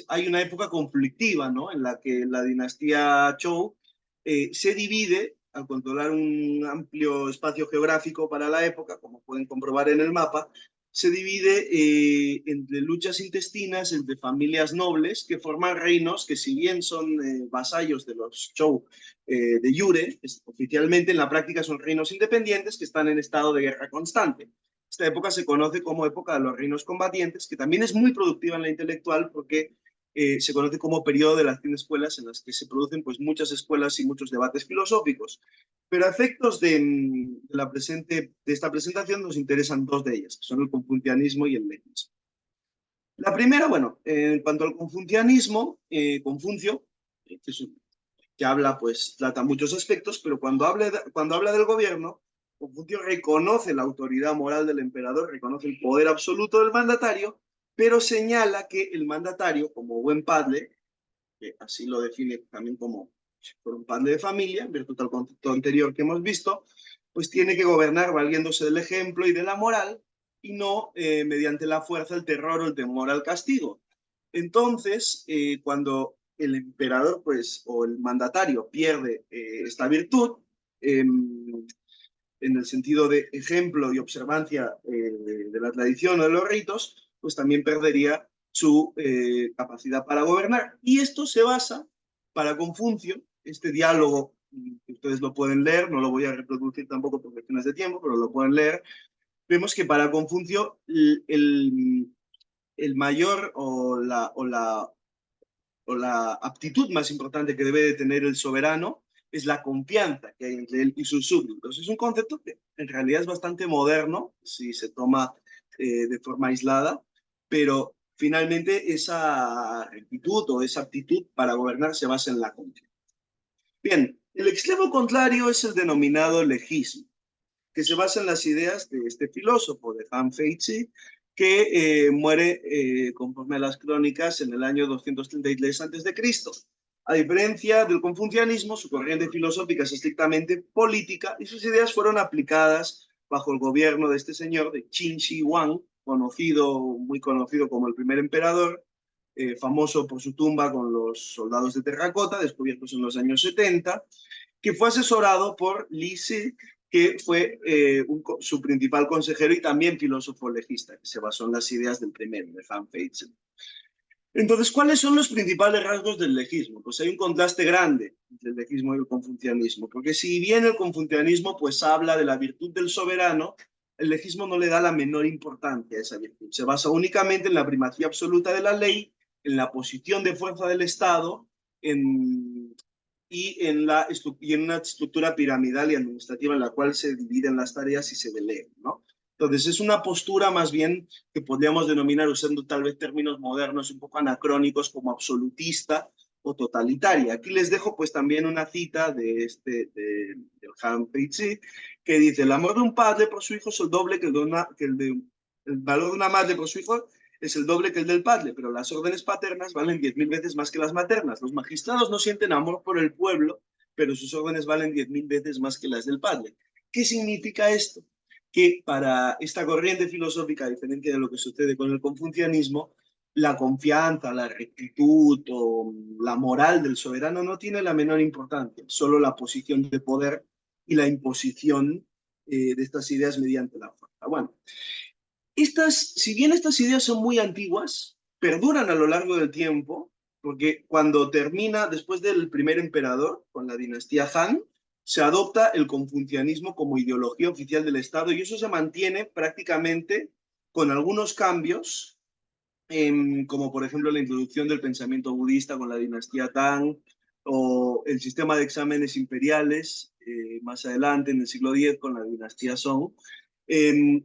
hay una época conflictiva, ¿no? En la que la dinastía Zhou se divide al controlar un amplio espacio geográfico para la época, como pueden comprobar en el mapa, se divide entre luchas intestinas entre familias nobles que forman reinos que, si bien son vasallos de los Zhou de Yure, oficialmente en la práctica son reinos independientes que están en estado de guerra constante. Esta época se conoce como época de los reinos combatientes, que también es muy productiva en la intelectual porque se conoce como periodo de las 100 escuelas, en las que se producen pues, muchas escuelas y muchos debates filosóficos. Pero a efectos de esta presentación nos interesan dos de ellas, que son el confucianismo y el leninismo. La primera, bueno, en cuanto al confucianismo, Confucio, que habla, pues trata muchos aspectos, pero cuando habla del gobierno, Confucio reconoce la autoridad moral del emperador, reconoce el poder absoluto del mandatario, pero señala que el mandatario, como buen padre, que así lo define también como un padre de familia, en virtud del concepto anterior que hemos visto, pues tiene que gobernar valiéndose del ejemplo y de la moral, y no mediante la fuerza, el terror o el temor al castigo. Entonces, cuando el emperador, pues, o el mandatario pierde esta virtud, en el sentido de ejemplo y observancia de la tradición o de los ritos, pues también perdería su capacidad para gobernar. Y esto se basa, para Confucio, este diálogo, que ustedes lo pueden leer, no lo voy a reproducir tampoco por cuestiones de tiempo, pero lo pueden leer, vemos que para Confucio el mayor o la aptitud más importante que debe de tener el soberano es la confianza que hay entre él y sus súbditos. Es un concepto que en realidad es bastante moderno, si se toma de forma aislada, pero finalmente esa actitud o esa aptitud para gobernar se basa en la confianza. Bien, el extremo contrario es el denominado legismo, que se basa en las ideas de este filósofo, de Han Feizi, que muere conforme a las crónicas en el año 233 a.C. A diferencia del confucianismo, su corriente filosófica es estrictamente política y sus ideas fueron aplicadas bajo el gobierno de este señor, de Qin Shi Huang, muy conocido como el primer emperador, famoso por su tumba con los soldados de terracota, descubiertos en los años 70, que fue asesorado por Li Si, que fue su principal consejero y también filósofo legista, que se basó en las ideas del primero, de Han Feizi. Entonces, ¿cuáles son los principales rasgos del legismo? Pues hay un contraste grande entre el legismo y el confucianismo, porque si bien el confucianismo pues habla de la virtud del soberano, el legismo no le da la menor importancia a esa virtud. Se basa únicamente en la primacía absoluta de la ley, en la posición de fuerza del Estado, y en una estructura piramidal y administrativa en la cual se dividen las tareas y se delegan, ¿no? Entonces es una postura más bien que podríamos denominar, usando tal vez términos modernos un poco anacrónicos, como absolutista o totalitaria. Aquí les dejo pues también una cita de Han Feizi, que dice: el amor de un padre por su hijo es el doble el valor de una madre por su hijo es el doble que el del padre, pero las órdenes paternas valen 10.000 veces más que las maternas. Los magistrados no sienten amor por el pueblo, pero sus órdenes valen 10.000 veces más que las del padre. ¿Qué significa esto? Que para esta corriente filosófica, a diferencia de lo que sucede con el confucianismo, la confianza, la rectitud o la moral del soberano no tiene la menor importancia, solo la posición de poder y la imposición de estas ideas mediante la fuerza. Bueno, si bien estas ideas son muy antiguas, perduran a lo largo del tiempo, porque cuando termina, después del primer emperador, con la dinastía Han, se adopta el confucianismo como ideología oficial del Estado y eso se mantiene prácticamente con algunos cambios, como por ejemplo la introducción del pensamiento budista con la dinastía Tang o el sistema de exámenes imperiales más adelante en el siglo X con la dinastía Song.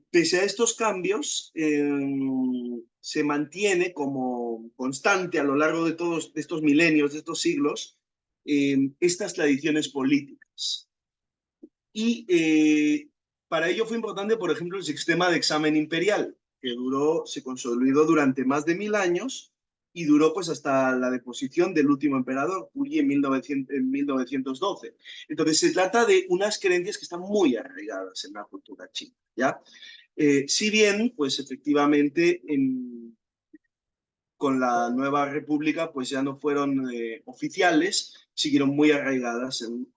Pese a estos cambios, se mantiene como constante a lo largo de todos estos milenios, de estos siglos, estas tradiciones políticas. Y para ello fue importante, por ejemplo, el sistema de examen imperial, que se consolidó durante más de 1000 años y duró pues hasta la deposición del último emperador, Puyi, en 1912. Entonces se trata de unas creencias que están muy arraigadas en la cultura china, ¿ya? Si bien, pues efectivamente, con la nueva república, pues ya no fueron oficiales, siguieron muy arraigadas en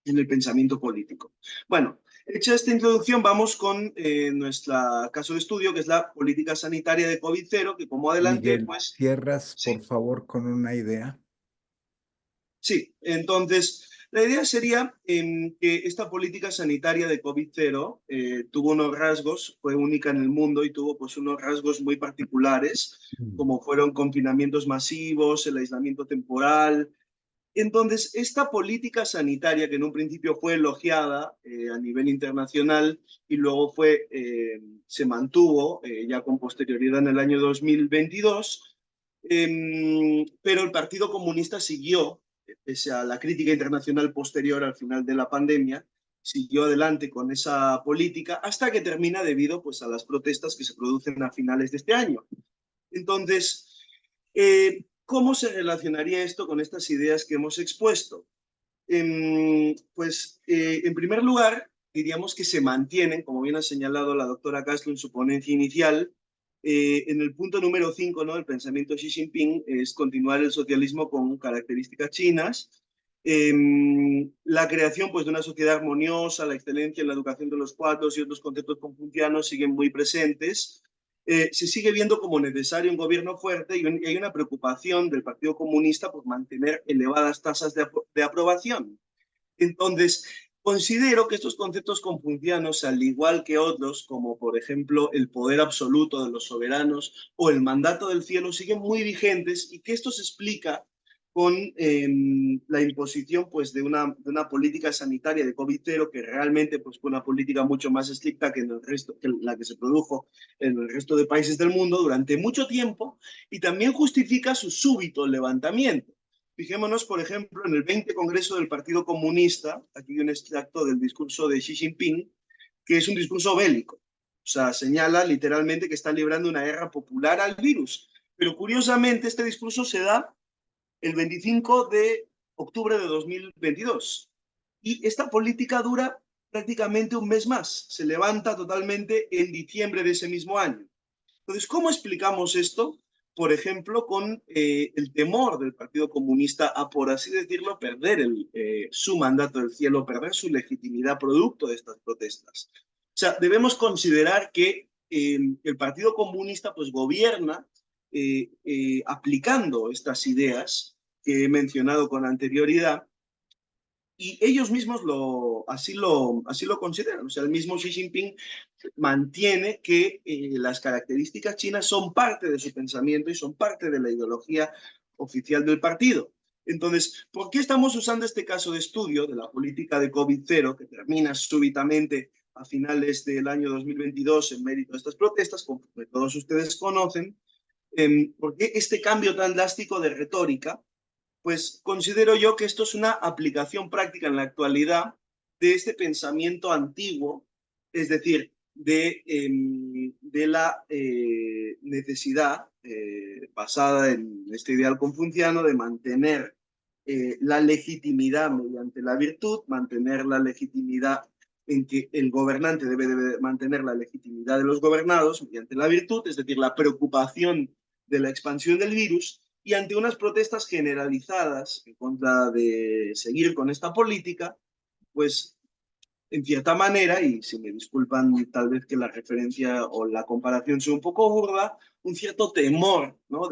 el pensamiento político. Bueno, hecha esta introducción, vamos con nuestro caso de estudio, que es la política sanitaria de COVID-0, que como adelante, Miguel, pues... ¿cierras Sí, por favor con una idea? sí. Entonces, la idea sería que esta política sanitaria de COVID-0 tuvo unos rasgos, fue única en el mundo y tuvo pues unos rasgos muy particulares, como fueron confinamientos masivos, el aislamiento temporal. Entonces, esta política sanitaria, que en un principio fue elogiada a nivel internacional y luego se mantuvo ya con posterioridad en el año 2022, pero el Partido Comunista siguió, pese a la crítica internacional posterior al final de la pandemia, siguió adelante con esa política hasta que termina debido pues, a las protestas que se producen a finales de este año. Entonces, ¿cómo se relacionaría esto con estas ideas que hemos expuesto? En primer lugar, diríamos que se mantienen, como bien ha señalado la doctora Castro en su ponencia inicial, en el punto número 5, ¿no? El pensamiento de Xi Jinping es continuar el socialismo con características chinas, la creación pues, de una sociedad armoniosa, la excelencia en la educación de los cuatro y otros conceptos confucianos siguen muy presentes. se sigue viendo como necesario un gobierno fuerte y hay una preocupación del Partido Comunista por mantener elevadas tasas de aprobación. Entonces, considero que estos conceptos confucianos, al igual que otros, como por ejemplo el poder absoluto de los soberanos o el mandato del cielo, siguen muy vigentes y que esto se explica con la imposición pues, de una política sanitaria de COVID-0 que realmente pues, fue una política mucho más estricta que, que la que se produjo en el resto de países del mundo durante mucho tiempo y también justifica su súbito levantamiento. Fijémonos, por ejemplo, en el 20 Congreso del Partido Comunista, aquí hay un extracto del discurso de Xi Jinping, que es un discurso bélico. O sea, señala literalmente que está librando una guerra popular al virus. Pero curiosamente, este discurso se da el 25 de octubre de 2022. Y esta política dura prácticamente un mes más. Se levanta totalmente en diciembre de ese mismo año. Entonces, ¿cómo explicamos esto? Por ejemplo, con el temor del Partido Comunista a, por así decirlo, perder su mandato del cielo, perder su legitimidad producto de estas protestas. O sea, debemos considerar que el Partido Comunista pues, gobierna aplicando estas ideas que he mencionado con anterioridad y ellos mismos así lo consideran. O sea, el mismo Xi Jinping mantiene que las características chinas son parte de su pensamiento y son parte de la ideología oficial del partido. Entonces, ¿por qué estamos usando este caso de estudio de la política de COVID-0 que termina súbitamente a finales del año 2022 en mérito de estas protestas, como todos ustedes conocen? ¿Por qué este cambio tan drástico de retórica? Pues considero yo que esto es una aplicación práctica en la actualidad de este pensamiento antiguo, es decir, de la necesidad basada en este ideal confuciano de mantener la legitimidad mediante la virtud, mantener la legitimidad en que el gobernante debe mantener la legitimidad de los gobernados mediante la virtud, es decir, la preocupación de la expansión del virus, y ante unas protestas generalizadas en contra de seguir con esta política, pues en cierta manera, y si me disculpan tal vez que la referencia o la comparación sea un poco burda, un cierto temor, ¿no?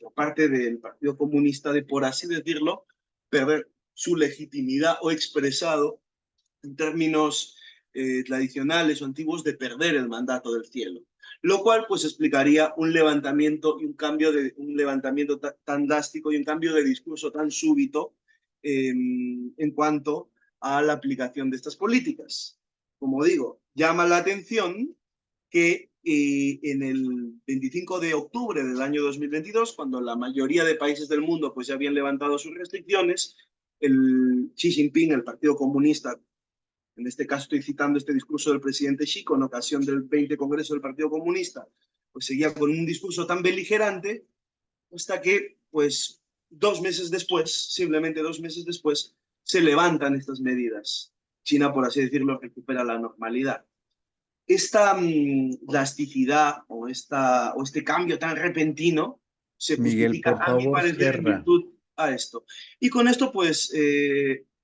Por parte del Partido Comunista de, por así decirlo, perder su legitimidad o expresado en términos tradicionales o antiguos de perder el mandato del cielo. Lo cual pues explicaría un levantamiento y un levantamiento tan drástico y un cambio de discurso tan súbito en cuanto a la aplicación de estas políticas. Como digo, llama la atención que en el 25 de octubre del año 2022, cuando la mayoría de países del mundo pues ya habían levantado sus restricciones, el Xi Jinping, el Partido Comunista, en este caso estoy citando este discurso del presidente Xi con ocasión del 20 Congreso del Partido Comunista, pues seguía con un discurso tan beligerante hasta que, pues, 2 meses después, simplemente 2 meses después, se levantan estas medidas. China, por así decirlo, recupera la normalidad. Esta drasticidad o este cambio tan repentino se Miguel, justifica, por a mi favor, parecer, en cierra. virtud a esto. Y con esto, pues,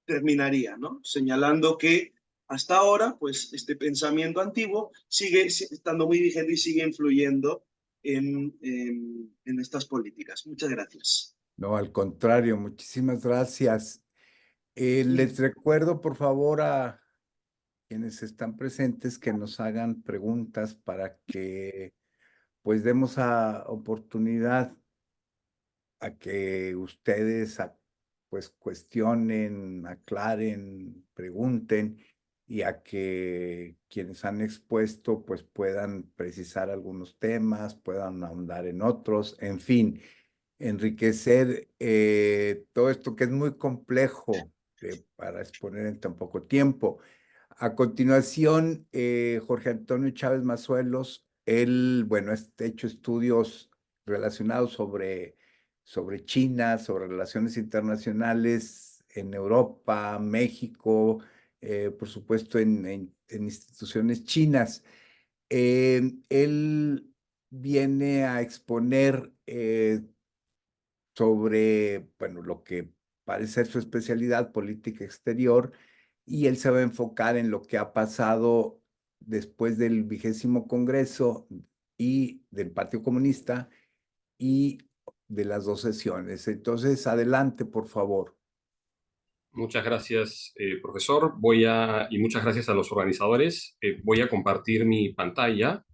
terminaría, ¿no? Señalando que hasta ahora, pues, este pensamiento antiguo sigue estando muy vigente y sigue influyendo en estas políticas. Muchas gracias. No, al contrario, muchísimas gracias. Les recuerdo, por favor, a quienes están presentes que nos hagan preguntas para que pues demos a oportunidad a que ustedes pues cuestionen, aclaren, pregunten y a que quienes han expuesto pues puedan precisar algunos temas, puedan ahondar en otros, en fin, enriquecer todo esto que es muy complejo para exponer en tan poco tiempo. A continuación, Jorge Antonio Chávez Mazuelos, él, bueno, ha hecho estudios relacionados sobre China, sobre relaciones internacionales en Europa, México, por supuesto en instituciones chinas. Él viene a exponer sobre, bueno, lo que parece ser su especialidad, política exterior, y él se va a enfocar en lo que ha pasado después del 20º Congreso y del Partido Comunista y de las dos sesiones. Entonces, adelante, por favor. Muchas gracias, profesor. Y muchas gracias a los organizadores. Voy a compartir mi pantalla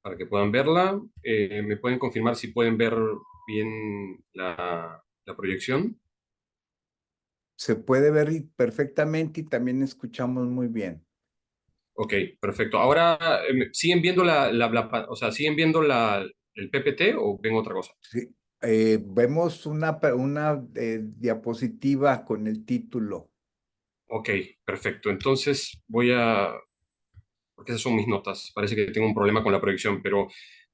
para que puedan verla. ¿Me pueden confirmar si pueden ver bien la proyección? Se puede ver perfectamente y también escuchamos muy bien. Ok, perfecto. Ahora, ¿siguen viendo o sea, siguen viendo el PPT o ven otra cosa? Sí, vemos una diapositiva con el título. Ok, perfecto. Entonces porque esas son mis notas. Parece que tengo un problema con la proyección, pero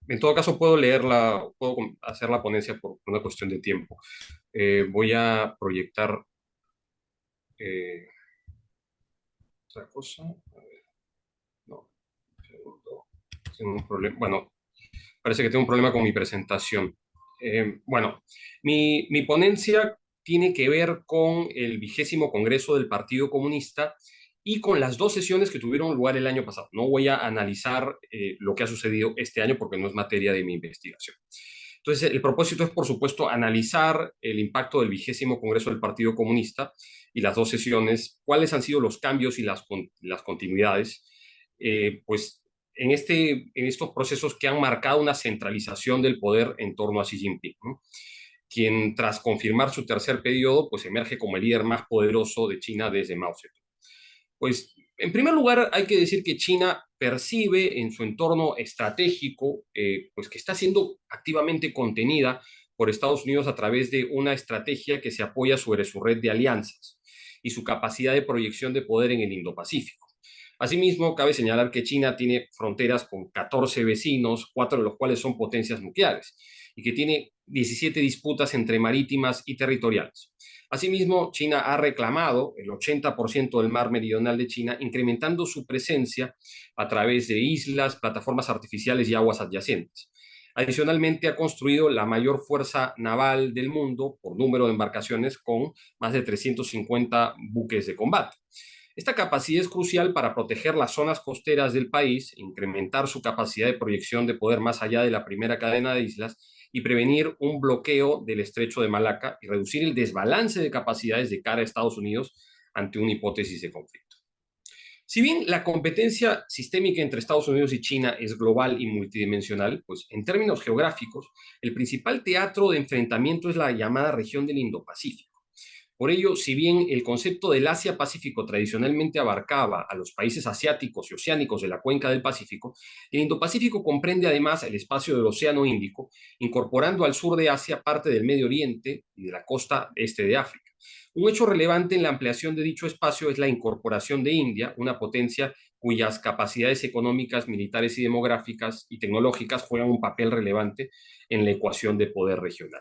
en todo caso puedo hacer la ponencia por una cuestión de tiempo. Voy a proyectar eh, otra cosa. A ver, no, un segundo. Tengo un problema. Bueno, parece que tengo un problema con mi presentación. Bueno, mi ponencia tiene que ver con el 20º Congreso del Partido Comunista y con las dos sesiones que tuvieron lugar el año pasado. No voy a analizar lo que ha sucedido este año porque no es materia de mi investigación. Entonces, el propósito es, por supuesto, analizar el impacto del 20º Congreso del Partido Comunista y las dos sesiones, cuáles han sido los cambios y las continuidades, pues en estos procesos que han marcado una centralización del poder en torno a Xi Jinping, ¿no? Quien tras confirmar su tercer periodo, pues emerge como el líder más poderoso de China desde Mao Zedong. Pues en primer lugar hay que decir que China percibe en su entorno estratégico pues que está siendo activamente contenida por Estados Unidos a través de una estrategia que se apoya sobre su red de alianzas y su capacidad de proyección de poder en el Indo-Pacífico. Asimismo, cabe señalar que China tiene fronteras con 14 vecinos, 4 de los cuales son potencias nucleares, y que tiene 17 disputas entre marítimas y territoriales. Asimismo, China ha reclamado el 80% del mar meridional de China, incrementando su presencia a través de islas, plataformas artificiales y aguas adyacentes. Adicionalmente, ha construido la mayor fuerza naval del mundo por número de embarcaciones, con más de 350 buques de combate. Esta capacidad es crucial para proteger las zonas costeras del país, incrementar su capacidad de proyección de poder más allá de la primera cadena de islas y prevenir un bloqueo del estrecho de Malaca y reducir el desbalance de capacidades de cara a Estados Unidos ante una hipótesis de conflicto. Si bien la competencia sistémica entre Estados Unidos y China es global y multidimensional, pues en términos geográficos, el principal teatro de enfrentamiento es la llamada región del Indo-Pacífico. Por ello, si bien el concepto del Asia-Pacífico tradicionalmente abarcaba a los países asiáticos y oceánicos de la cuenca del Pacífico, el Indo-Pacífico comprende además el espacio del Océano Índico, incorporando al sur de Asia parte del Medio Oriente y de la costa este de África. Un hecho relevante en la ampliación de dicho espacio es la incorporación de India, una potencia cuyas capacidades económicas, militares y demográficas y tecnológicas juegan un papel relevante en la ecuación de poder regional.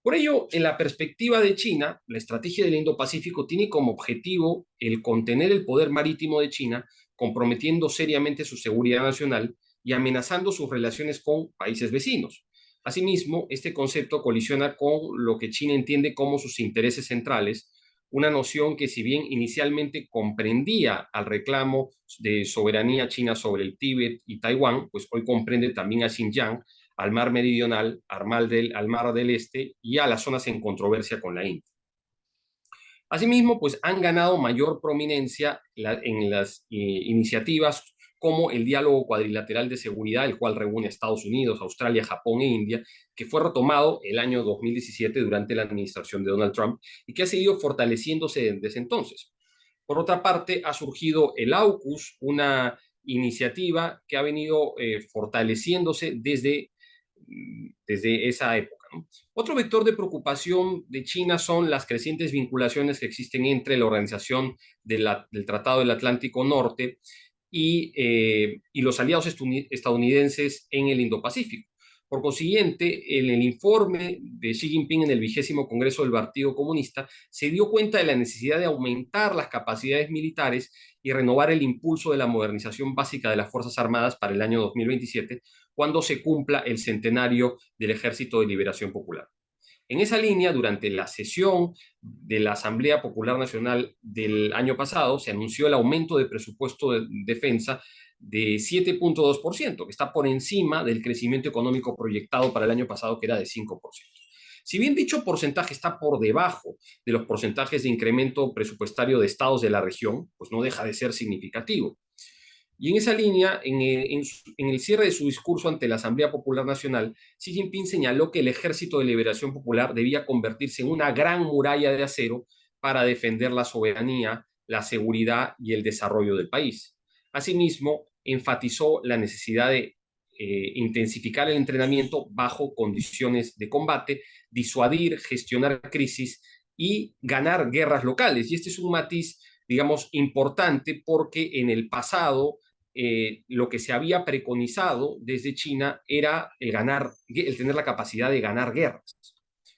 Por ello, en la perspectiva de China, la estrategia del Indo-Pacífico tiene como objetivo el contener el poder marítimo de China, comprometiendo seriamente su seguridad nacional y amenazando sus relaciones con países vecinos. Asimismo, este concepto colisiona con lo que China entiende como sus intereses centrales, una noción que, si bien inicialmente comprendía al reclamo de soberanía china sobre el Tíbet y Taiwán, pues hoy comprende también a Xinjiang, al mar meridional, al mar del este y a las zonas en controversia con la India. Asimismo, pues han ganado mayor prominencia en las iniciativas como el diálogo cuadrilateral de seguridad, el cual reúne a Estados Unidos, Australia, Japón e India, que fue retomado el año 2017 durante la administración de Donald Trump y que ha seguido fortaleciéndose desde entonces. Por otra parte, ha surgido el AUKUS, una iniciativa que ha venido fortaleciéndose desde esa época, ¿no? Otro vector de preocupación de China son las crecientes vinculaciones que existen entre la Organización del Tratado del Atlántico Norte y los aliados estadounidenses en el Indo-Pacífico. Por consiguiente, en el informe de Xi Jinping en el 20º Congreso del Partido Comunista se dio cuenta de la necesidad de aumentar las capacidades militares y renovar el impulso de la modernización básica de las Fuerzas Armadas para el año 2027, cuando se cumpla el centenario del Ejército de Liberación Popular. En esa línea, durante la sesión de la Asamblea Popular Nacional del año pasado, se anunció el aumento de presupuesto de defensa de 7.2%, que está por encima del crecimiento económico proyectado para el año pasado, que era de 5%. Si bien dicho porcentaje está por debajo de los porcentajes de incremento presupuestario de estados de la región, pues no deja de ser significativo. Y en esa línea, en el cierre de su discurso ante la Asamblea Popular Nacional, Xi Jinping señaló que el Ejército de Liberación Popular debía convertirse en una gran muralla de acero para defender la soberanía, la seguridad y el desarrollo del país. Asimismo, enfatizó la necesidad de intensificar el entrenamiento bajo condiciones de combate, disuadir, gestionar crisis y ganar guerras locales. Y este es un matiz, digamos, importante porque en el pasado lo que se había preconizado desde China era el tener la capacidad de ganar guerras,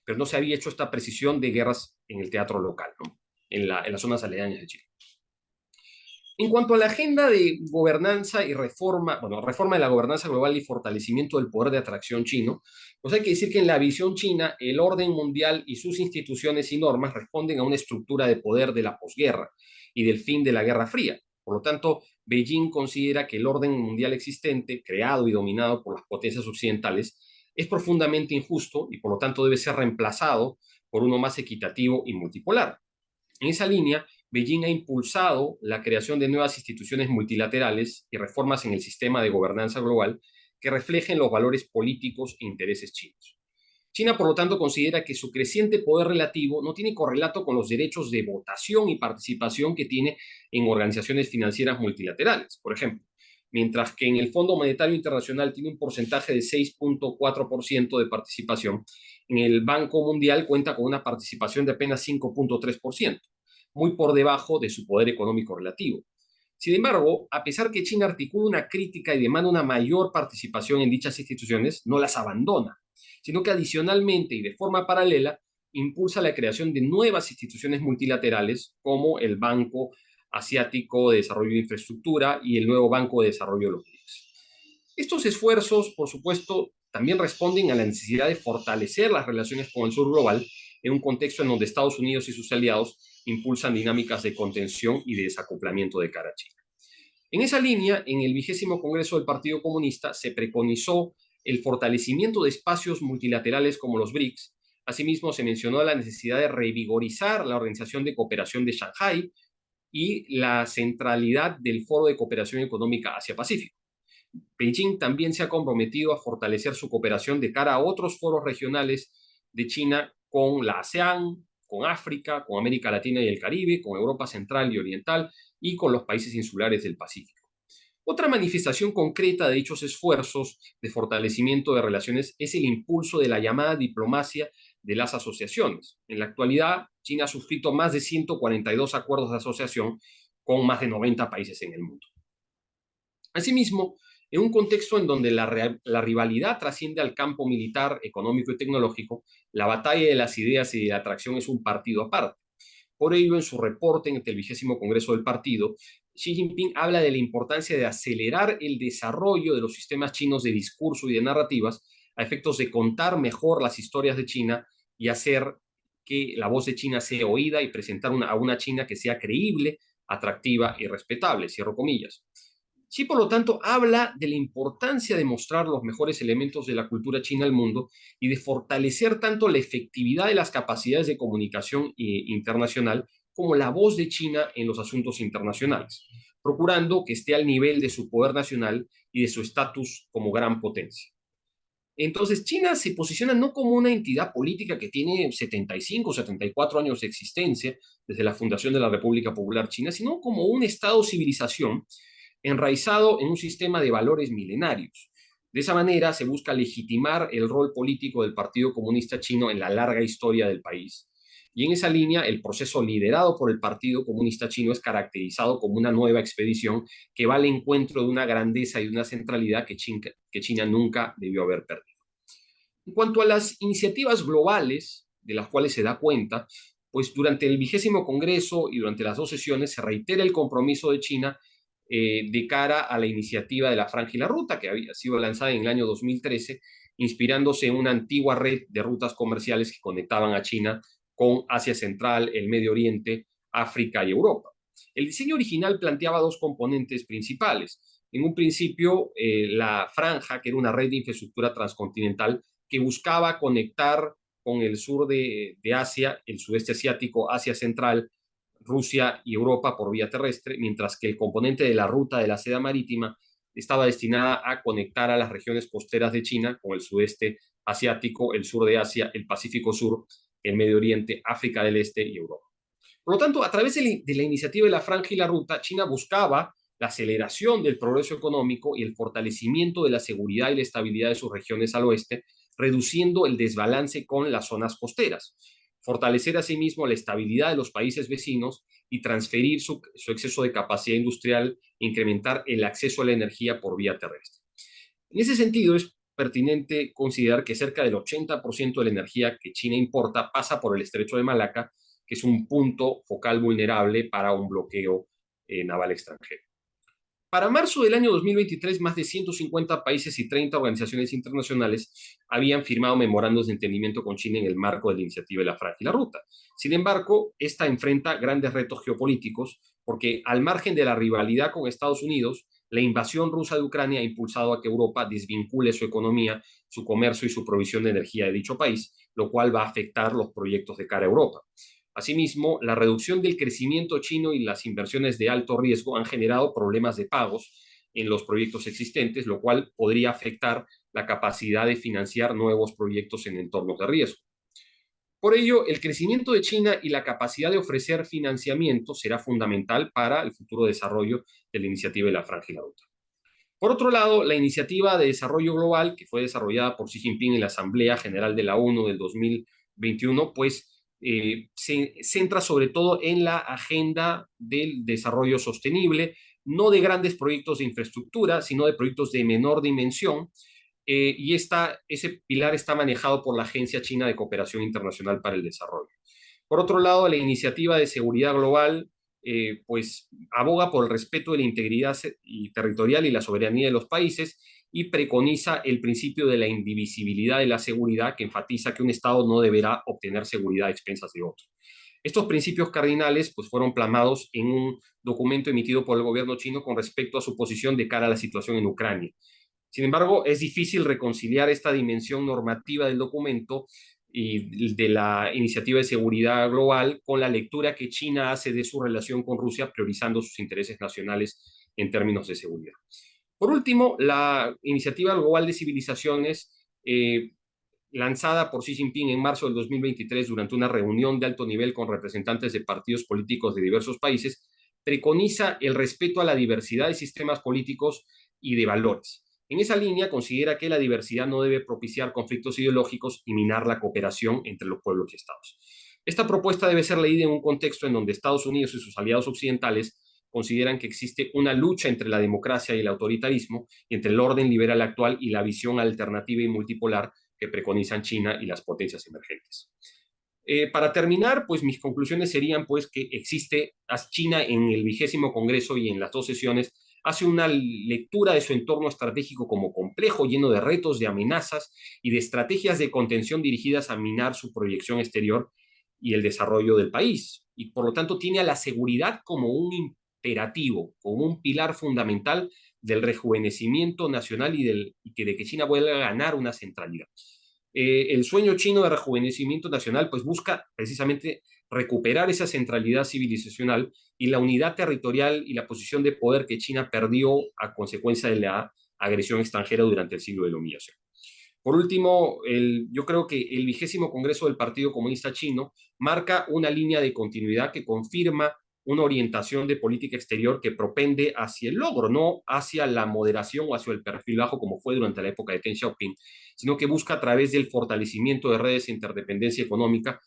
pero no se había hecho esta precisión de guerras en el teatro local, ¿no? en las zonas aledañas de China. En cuanto a la agenda de gobernanza y reforma de la gobernanza global y fortalecimiento del poder de atracción chino, pues hay que decir que en la visión china, el orden mundial y sus instituciones y normas responden a una estructura de poder de la posguerra y del fin de la Guerra Fría. Por lo tanto, Beijing considera que el orden mundial existente, creado y dominado por las potencias occidentales, es profundamente injusto y por lo tanto debe ser reemplazado por uno más equitativo y multipolar. En esa línea, Beijing ha impulsado la creación de nuevas instituciones multilaterales y reformas en el sistema de gobernanza global que reflejen los valores políticos e intereses chinos. China, por lo tanto, considera que su creciente poder relativo no tiene correlato con los derechos de votación y participación que tiene en organizaciones financieras multilaterales. Por ejemplo, mientras que en el Fondo Monetario Internacional tiene un porcentaje de 6.4% de participación, en el Banco Mundial cuenta con una participación de apenas 5.3%, muy por debajo de su poder económico relativo. Sin embargo, a pesar que China articula una crítica y demanda una mayor participación en dichas instituciones, no las abandona, sino que adicionalmente y de forma paralela impulsa la creación de nuevas instituciones multilaterales como el Banco Asiático de Desarrollo de Infraestructura y el nuevo Banco de Desarrollo de los BRICS. Estos esfuerzos, por supuesto, también responden a la necesidad de fortalecer las relaciones con el sur global en un contexto en donde Estados Unidos y sus aliados impulsan dinámicas de contención y de desacoplamiento de cara a China. En esa línea, en el 20º Congreso del Partido Comunista se preconizó el fortalecimiento de espacios multilaterales como los BRICS. Asimismo, se mencionó la necesidad de revigorizar la Organización de Cooperación de Shanghái y la centralidad del Foro de Cooperación Económica Asia-Pacífico. Beijing también se ha comprometido a fortalecer su cooperación de cara a otros foros regionales de China con la ASEAN, con África, con América Latina y el Caribe, con Europa Central y Oriental y con los países insulares del Pacífico. Otra manifestación concreta de dichos esfuerzos de fortalecimiento de relaciones es el impulso de la llamada diplomacia de las asociaciones. En la actualidad, China ha suscrito más de 142 acuerdos de asociación con más de 90 países en el mundo. Asimismo, en un contexto en donde la rivalidad trasciende al campo militar, económico y tecnológico, la batalla de las ideas y de la atracción es un partido aparte. Por ello, en su reporte en el 20º Congreso del Partido, Xi Jinping habla de la importancia de acelerar el desarrollo de los sistemas chinos de discurso y de narrativas a efectos de contar mejor las historias de China y hacer que la voz de China sea oída y presentar a una China que sea creíble, atractiva y respetable, cierro comillas. Xi, por lo tanto, habla de la importancia de mostrar los mejores elementos de la cultura china al mundo y de fortalecer tanto la efectividad de las capacidades de comunicación internacional como la voz de China en los asuntos internacionales, procurando que esté al nivel de su poder nacional y de su estatus como gran potencia. Entonces, China se posiciona no como una entidad política que tiene 75 o 74 años de existencia desde la fundación de la República Popular China, sino como un estado-civilización enraizado en un sistema de valores milenarios. De esa manera se busca legitimar el rol político del Partido Comunista Chino en la larga historia del país. Y en esa línea, el proceso liderado por el Partido Comunista Chino es caracterizado como una nueva expedición que va al encuentro de una grandeza y de una centralidad que China nunca debió haber perdido. En cuanto a las iniciativas globales de las cuales se da cuenta, pues durante el 20º Congreso y durante las dos sesiones se reitera el compromiso de China de cara a la iniciativa de la Franja y la Ruta, que había sido lanzada en el año 2013, inspirándose en una antigua red de rutas comerciales que conectaban a China con Asia Central, el Medio Oriente, África y Europa. El diseño original planteaba dos componentes principales. en un principio la franja, que era una red de infraestructura transcontinental que buscaba conectar con el sur de Asia, el sudeste asiático, Asia Central, Rusia y Europa por vía terrestre, mientras que el componente de la ruta de la seda marítima estaba destinada a conectar a las regiones costeras de China con el sudeste asiático, el sur de Asia, el Pacífico Sur, el Medio Oriente, África del Este y Europa. Por lo tanto, a través de la iniciativa de la Franja y la Ruta, China buscaba la aceleración del progreso económico y el fortalecimiento de la seguridad y la estabilidad de sus regiones al oeste, reduciendo el desbalance con las zonas costeras, fortalecer asimismo la estabilidad de los países vecinos y transferir su exceso de capacidad industrial e incrementar el acceso a la energía por vía terrestre. En ese sentido, es pertinente considerar que cerca del 80% de la energía que China importa pasa por el estrecho de Malaca, que es un punto focal vulnerable para un bloqueo naval extranjero. Para marzo del año 2023, más de 150 países y 30 organizaciones internacionales habían firmado memorandos de entendimiento con China en el marco de la iniciativa de la Franja y la Ruta. Sin embargo, esta enfrenta grandes retos geopolíticos porque, al margen de la rivalidad con Estados Unidos, la invasión rusa de Ucrania ha impulsado a que Europa desvincule su economía, su comercio y su provisión de energía de dicho país, lo cual va a afectar los proyectos de cara a Europa. Asimismo, la reducción del crecimiento chino y las inversiones de alto riesgo han generado problemas de pagos en los proyectos existentes, lo cual podría afectar la capacidad de financiar nuevos proyectos en entornos de riesgo. Por ello, el crecimiento de China y la capacidad de ofrecer financiamiento será fundamental para el futuro desarrollo de la iniciativa de la Franja y la Ruta. Por otro lado, la iniciativa de desarrollo global, que fue desarrollada por Xi Jinping en la Asamblea General de la ONU del 2021, se centra sobre todo en la agenda del desarrollo sostenible, no de grandes proyectos de infraestructura, sino de proyectos de menor dimensión, y ese pilar está manejado por la Agencia China de Cooperación Internacional para el Desarrollo. Por otro lado, la iniciativa de seguridad global aboga por el respeto de la integridad territorial y la soberanía de los países y preconiza el principio de la indivisibilidad de la seguridad, que enfatiza que un Estado no deberá obtener seguridad a expensas de otro. Estos principios cardinales fueron plasmados en un documento emitido por el gobierno chino con respecto a su posición de cara a la situación en Ucrania. Sin embargo, es difícil reconciliar esta dimensión normativa del documento y de la iniciativa de seguridad global con la lectura que China hace de su relación con Rusia, priorizando sus intereses nacionales en términos de seguridad. Por último, la iniciativa global de civilizaciones, lanzada por Xi Jinping en marzo del 2023 durante una reunión de alto nivel con representantes de partidos políticos de diversos países, preconiza el respeto a la diversidad de sistemas políticos y de valores. En esa línea, considera que la diversidad no debe propiciar conflictos ideológicos y minar la cooperación entre los pueblos y estados. Esta propuesta debe ser leída en un contexto en donde Estados Unidos y sus aliados occidentales consideran que existe una lucha entre la democracia y el autoritarismo, y entre el orden liberal actual y la visión alternativa y multipolar que preconizan China y las potencias emergentes. Para terminar, mis conclusiones serían que existe China en el 20º Congreso y en las 2 sesiones hace una lectura de su entorno estratégico como complejo, lleno de retos, de amenazas y de estrategias de contención dirigidas a minar su proyección exterior y el desarrollo del país. Y por lo tanto tiene a la seguridad como un imperativo, como un pilar fundamental del rejuvenecimiento nacional y de que China vuelva a ganar una centralidad. El sueño chino de rejuvenecimiento nacional busca precisamente recuperar esa centralidad civilizacional y la unidad territorial y la posición de poder que China perdió a consecuencia de la agresión extranjera durante el siglo de la humillación. Por último, yo creo que el 20º Congreso del Partido Comunista Chino marca una línea de continuidad que confirma una orientación de política exterior que propende hacia el logro, no hacia la moderación o hacia el perfil bajo como fue durante la época de Deng Xiaoping, sino que busca, a través del fortalecimiento de redes de interdependencia económica,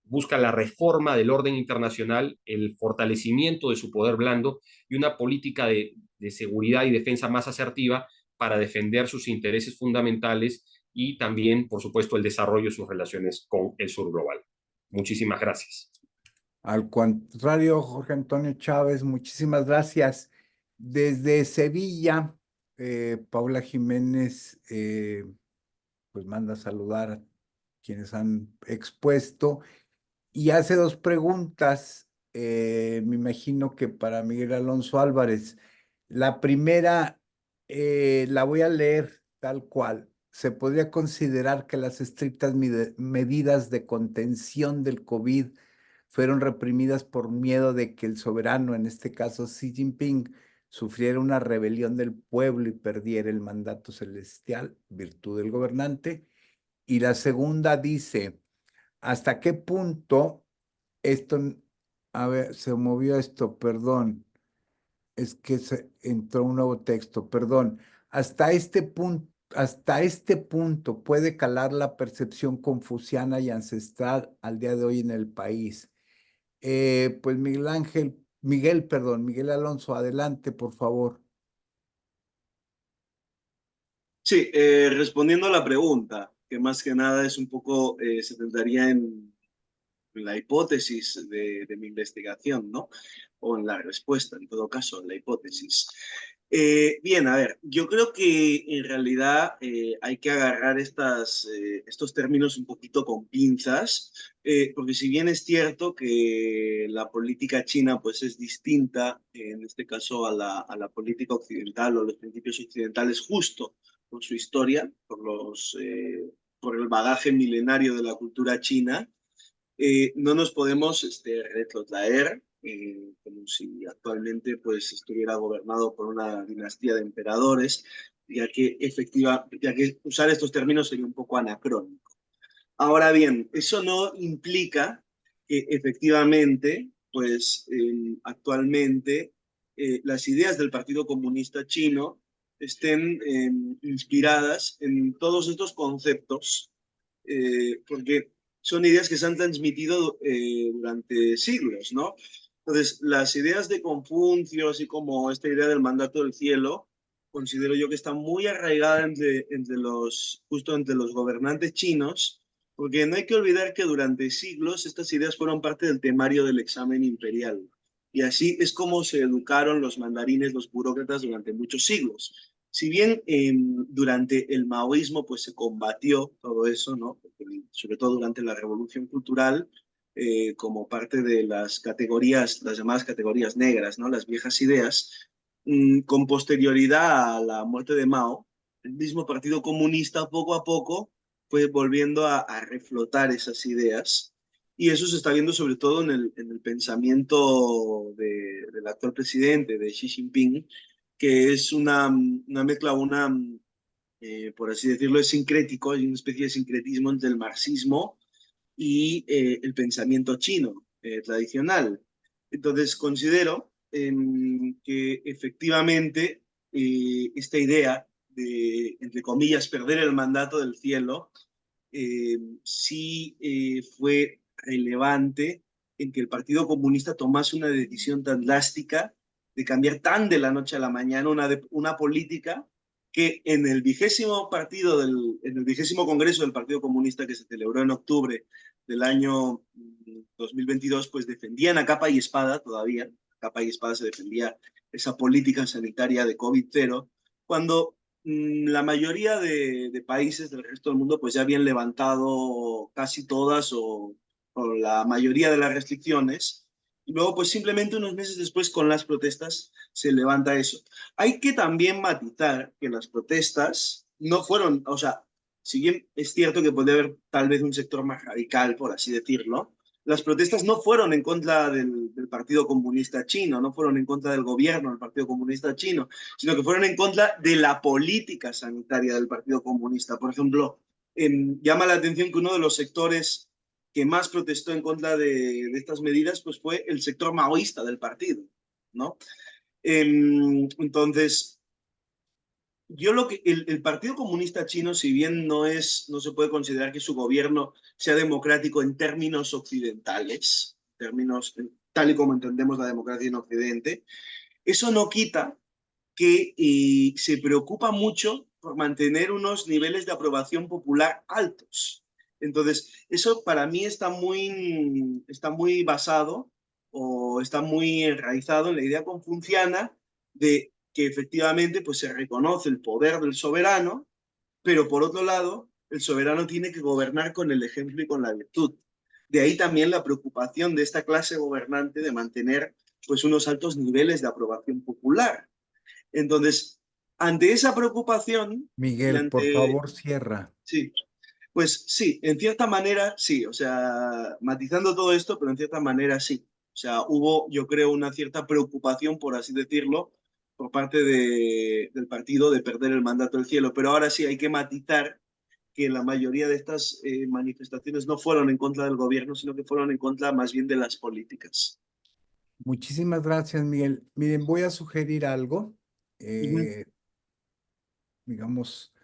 busca la reforma del orden internacional, el fortalecimiento de su poder blando y una política de seguridad y defensa más asertiva para defender sus intereses fundamentales y también, por supuesto, el desarrollo de sus relaciones con el sur global. Muchísimas gracias. Al contrario, Jorge Antonio Chávez, muchísimas gracias. Desde Sevilla, Paula Jiménez manda saludar a quienes han expuesto y hace 2 preguntas, me imagino que para Miguel Alonso Álvarez. La primera, la voy a leer tal cual. Se podría considerar que las estrictas medidas de contención del COVID fueron reprimidas por miedo de que el soberano, en este caso Xi Jinping, sufriera una rebelión del pueblo y perdiera el mandato celestial, virtud del gobernante. Y la segunda dice, ¿hasta qué punto esto, a ver, se movió esto, perdón, es que entró un nuevo texto, perdón, hasta este punto puede calar la percepción confuciana y ancestral al día de hoy en el país? Pues Miguel Alonso, adelante, por favor. Sí, respondiendo a la pregunta, que más que nada es un poco, se centraría en la hipótesis de mi investigación, ¿no? O en la respuesta, en todo caso, en la hipótesis. Bien, a ver, yo creo que en realidad hay que agarrar estos términos un poquito con pinzas, porque si bien es cierto que la política china pues es distinta, en este caso a la política occidental o los principios occidentales, justo por su historia, por el bagaje milenario de la cultura china, no nos podemos retrotraer como si actualmente pues, estuviera gobernado por una dinastía de emperadores, ya que usar estos términos sería un poco anacrónico. Ahora bien, eso no implica que efectivamente, pues actualmente las ideas del Partido Comunista Chino estén inspiradas en todos estos conceptos, porque son ideas que se han transmitido durante siglos, ¿no? Entonces, las ideas de Confucio, así como esta idea del mandato del cielo, considero yo que está muy arraigada justo entre los gobernantes chinos, porque no hay que olvidar que durante siglos estas ideas fueron parte del temario del examen imperial. Y así es como se educaron los mandarines, los burócratas durante muchos siglos. Si bien durante el maoísmo pues se combatió todo eso, ¿no? Sobre todo durante la Revolución Cultural, como parte de las categorías, las llamadas categorías negras, ¿no? Las viejas ideas, con posterioridad a la muerte de Mao, el mismo Partido Comunista poco a poco fue volviendo a reflotar esas ideas. Y eso se está viendo sobre todo en el pensamiento del actual presidente, de Xi Jinping, que es una mezcla, por así decirlo, es sincrético, hay una especie de sincretismo entre el marxismo y el pensamiento chino tradicional. Entonces, considero que efectivamente esta idea de, entre comillas, perder el mandato del cielo, sí fue relevante en que el Partido Comunista tomase una decisión tan drástica de cambiar tan de la noche a la mañana una política que en el en el 20º Congreso del Partido Comunista que se celebró en octubre del año 2022, pues defendían a capa y espada todavía, a capa y espada se defendía esa política sanitaria de COVID-0, cuando la mayoría de países del resto del mundo pues ya habían levantado casi todas o la mayoría de las restricciones. Y luego, pues simplemente unos meses después, con las protestas, se levanta eso. Hay que también matizar que las protestas no fueron, o sea, si bien es cierto que puede haber tal vez un sector más radical, por así decirlo, las protestas no fueron en contra del Partido Comunista Chino, no fueron en contra del gobierno del Partido Comunista Chino, sino que fueron en contra de la política sanitaria del Partido Comunista. Por ejemplo, llama la atención que uno de los sectores que más protestó en contra de estas medidas pues fue el sector maoísta del partido, ¿no? Entonces, el Partido Comunista Chino, si bien no se puede considerar que su gobierno sea democrático en términos occidentales, tal y como entendemos la democracia en Occidente, eso no quita que se preocupa mucho por mantener unos niveles de aprobación popular altos. Entonces, eso para mí está muy basado o está muy enraizado en la idea confuciana de que efectivamente pues, se reconoce el poder del soberano, pero por otro lado, el soberano tiene que gobernar con el ejemplo y con la virtud. De ahí también la preocupación de esta clase gobernante de mantener pues, unos altos niveles de aprobación popular. Entonces, ante esa preocupación y Miguel, por ante... favor, cierra. Sí, pues sí, en cierta manera sí, o sea, matizando todo esto, pero en cierta manera sí. O sea, hubo, yo creo, una cierta preocupación, por así decirlo, por parte del partido de perder el mandato del cielo. Pero ahora sí hay que matizar que la mayoría de estas manifestaciones no fueron en contra del gobierno, sino que fueron en contra más bien de las políticas. Muchísimas gracias, Miguel. Miren, voy a sugerir algo. Ujú. eh, digamos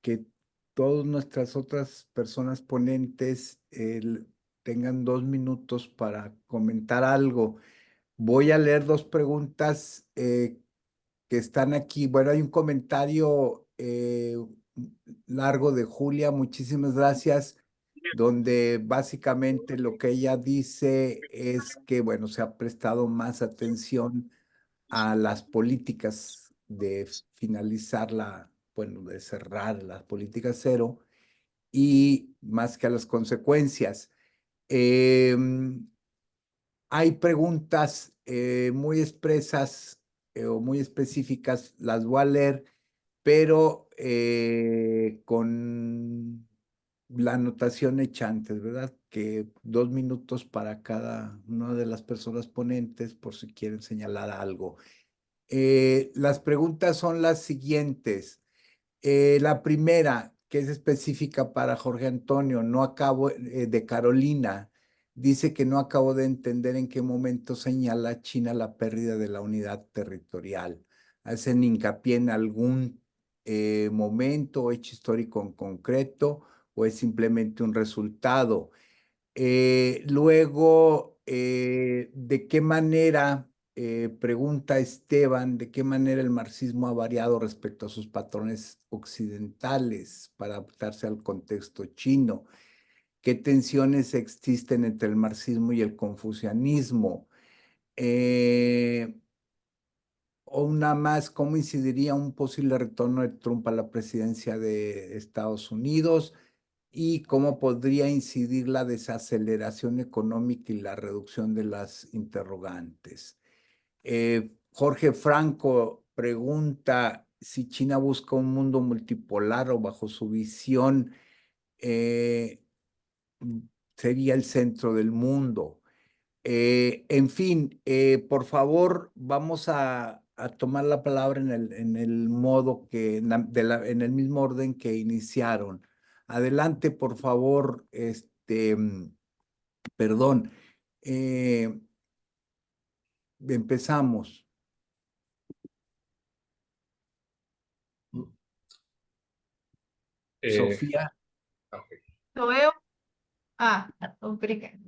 que todas nuestras otras personas ponentes tengan 2 minutos para comentar algo. Voy a leer dos preguntas que están aquí. Bueno, hay un comentario largo de Julia, muchísimas gracias, donde básicamente lo que ella dice es que, bueno, se ha prestado más atención a las políticas de finalizar bueno, de cerrar las políticas cero y más que a las consecuencias. Em, Hay preguntas muy expresas o muy específicas, las voy a leer, pero con la anotación hecha antes, ¿verdad? Que 2 minutos para cada una de las personas ponentes por si quieren señalar algo. Las preguntas son las siguientes. La primera, que es específica para Jorge Antonio, no acabo, de Carolina, dice que no acabo de entender en qué momento señala China la pérdida de la unidad territorial. ¿Hacen hincapié en algún momento o hecho histórico en concreto o es simplemente un resultado? Luego, ¿de qué manera, pregunta Esteban, de qué manera el marxismo ha variado respecto a sus patrones occidentales para adaptarse al contexto chino? ¿Qué tensiones existen entre el marxismo y el confucianismo? Eh, o una más, ¿cómo incidiría un posible retorno de Trump a la presidencia de Estados Unidos? ¿Y cómo podría incidir la desaceleración económica y la reducción de las interrogantes? Jorge Franco pregunta si China busca un mundo multipolar o bajo su visión eh, sería el centro del mundo. En fin, por favor, vamos a tomar la palabra en el modo que, en el mismo orden que iniciaron. Adelante, por favor, perdón. eh, Empezamos. Eh, Sofía. ok. Sou eu? Ah, obrigada.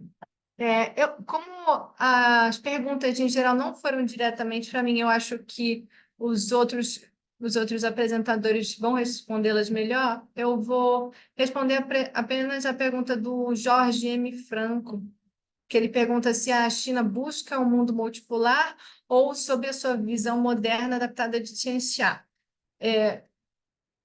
Como as perguntas em geral não foram diretamente para mim, eu acho que os outros apresentadores vão respondê-las melhor. Eu vou responder apenas a pergunta do Jorge M. Franco, que ele pergunta se a China busca um mundo multipolar ou sob a sua visão moderna adaptada de Tianxia.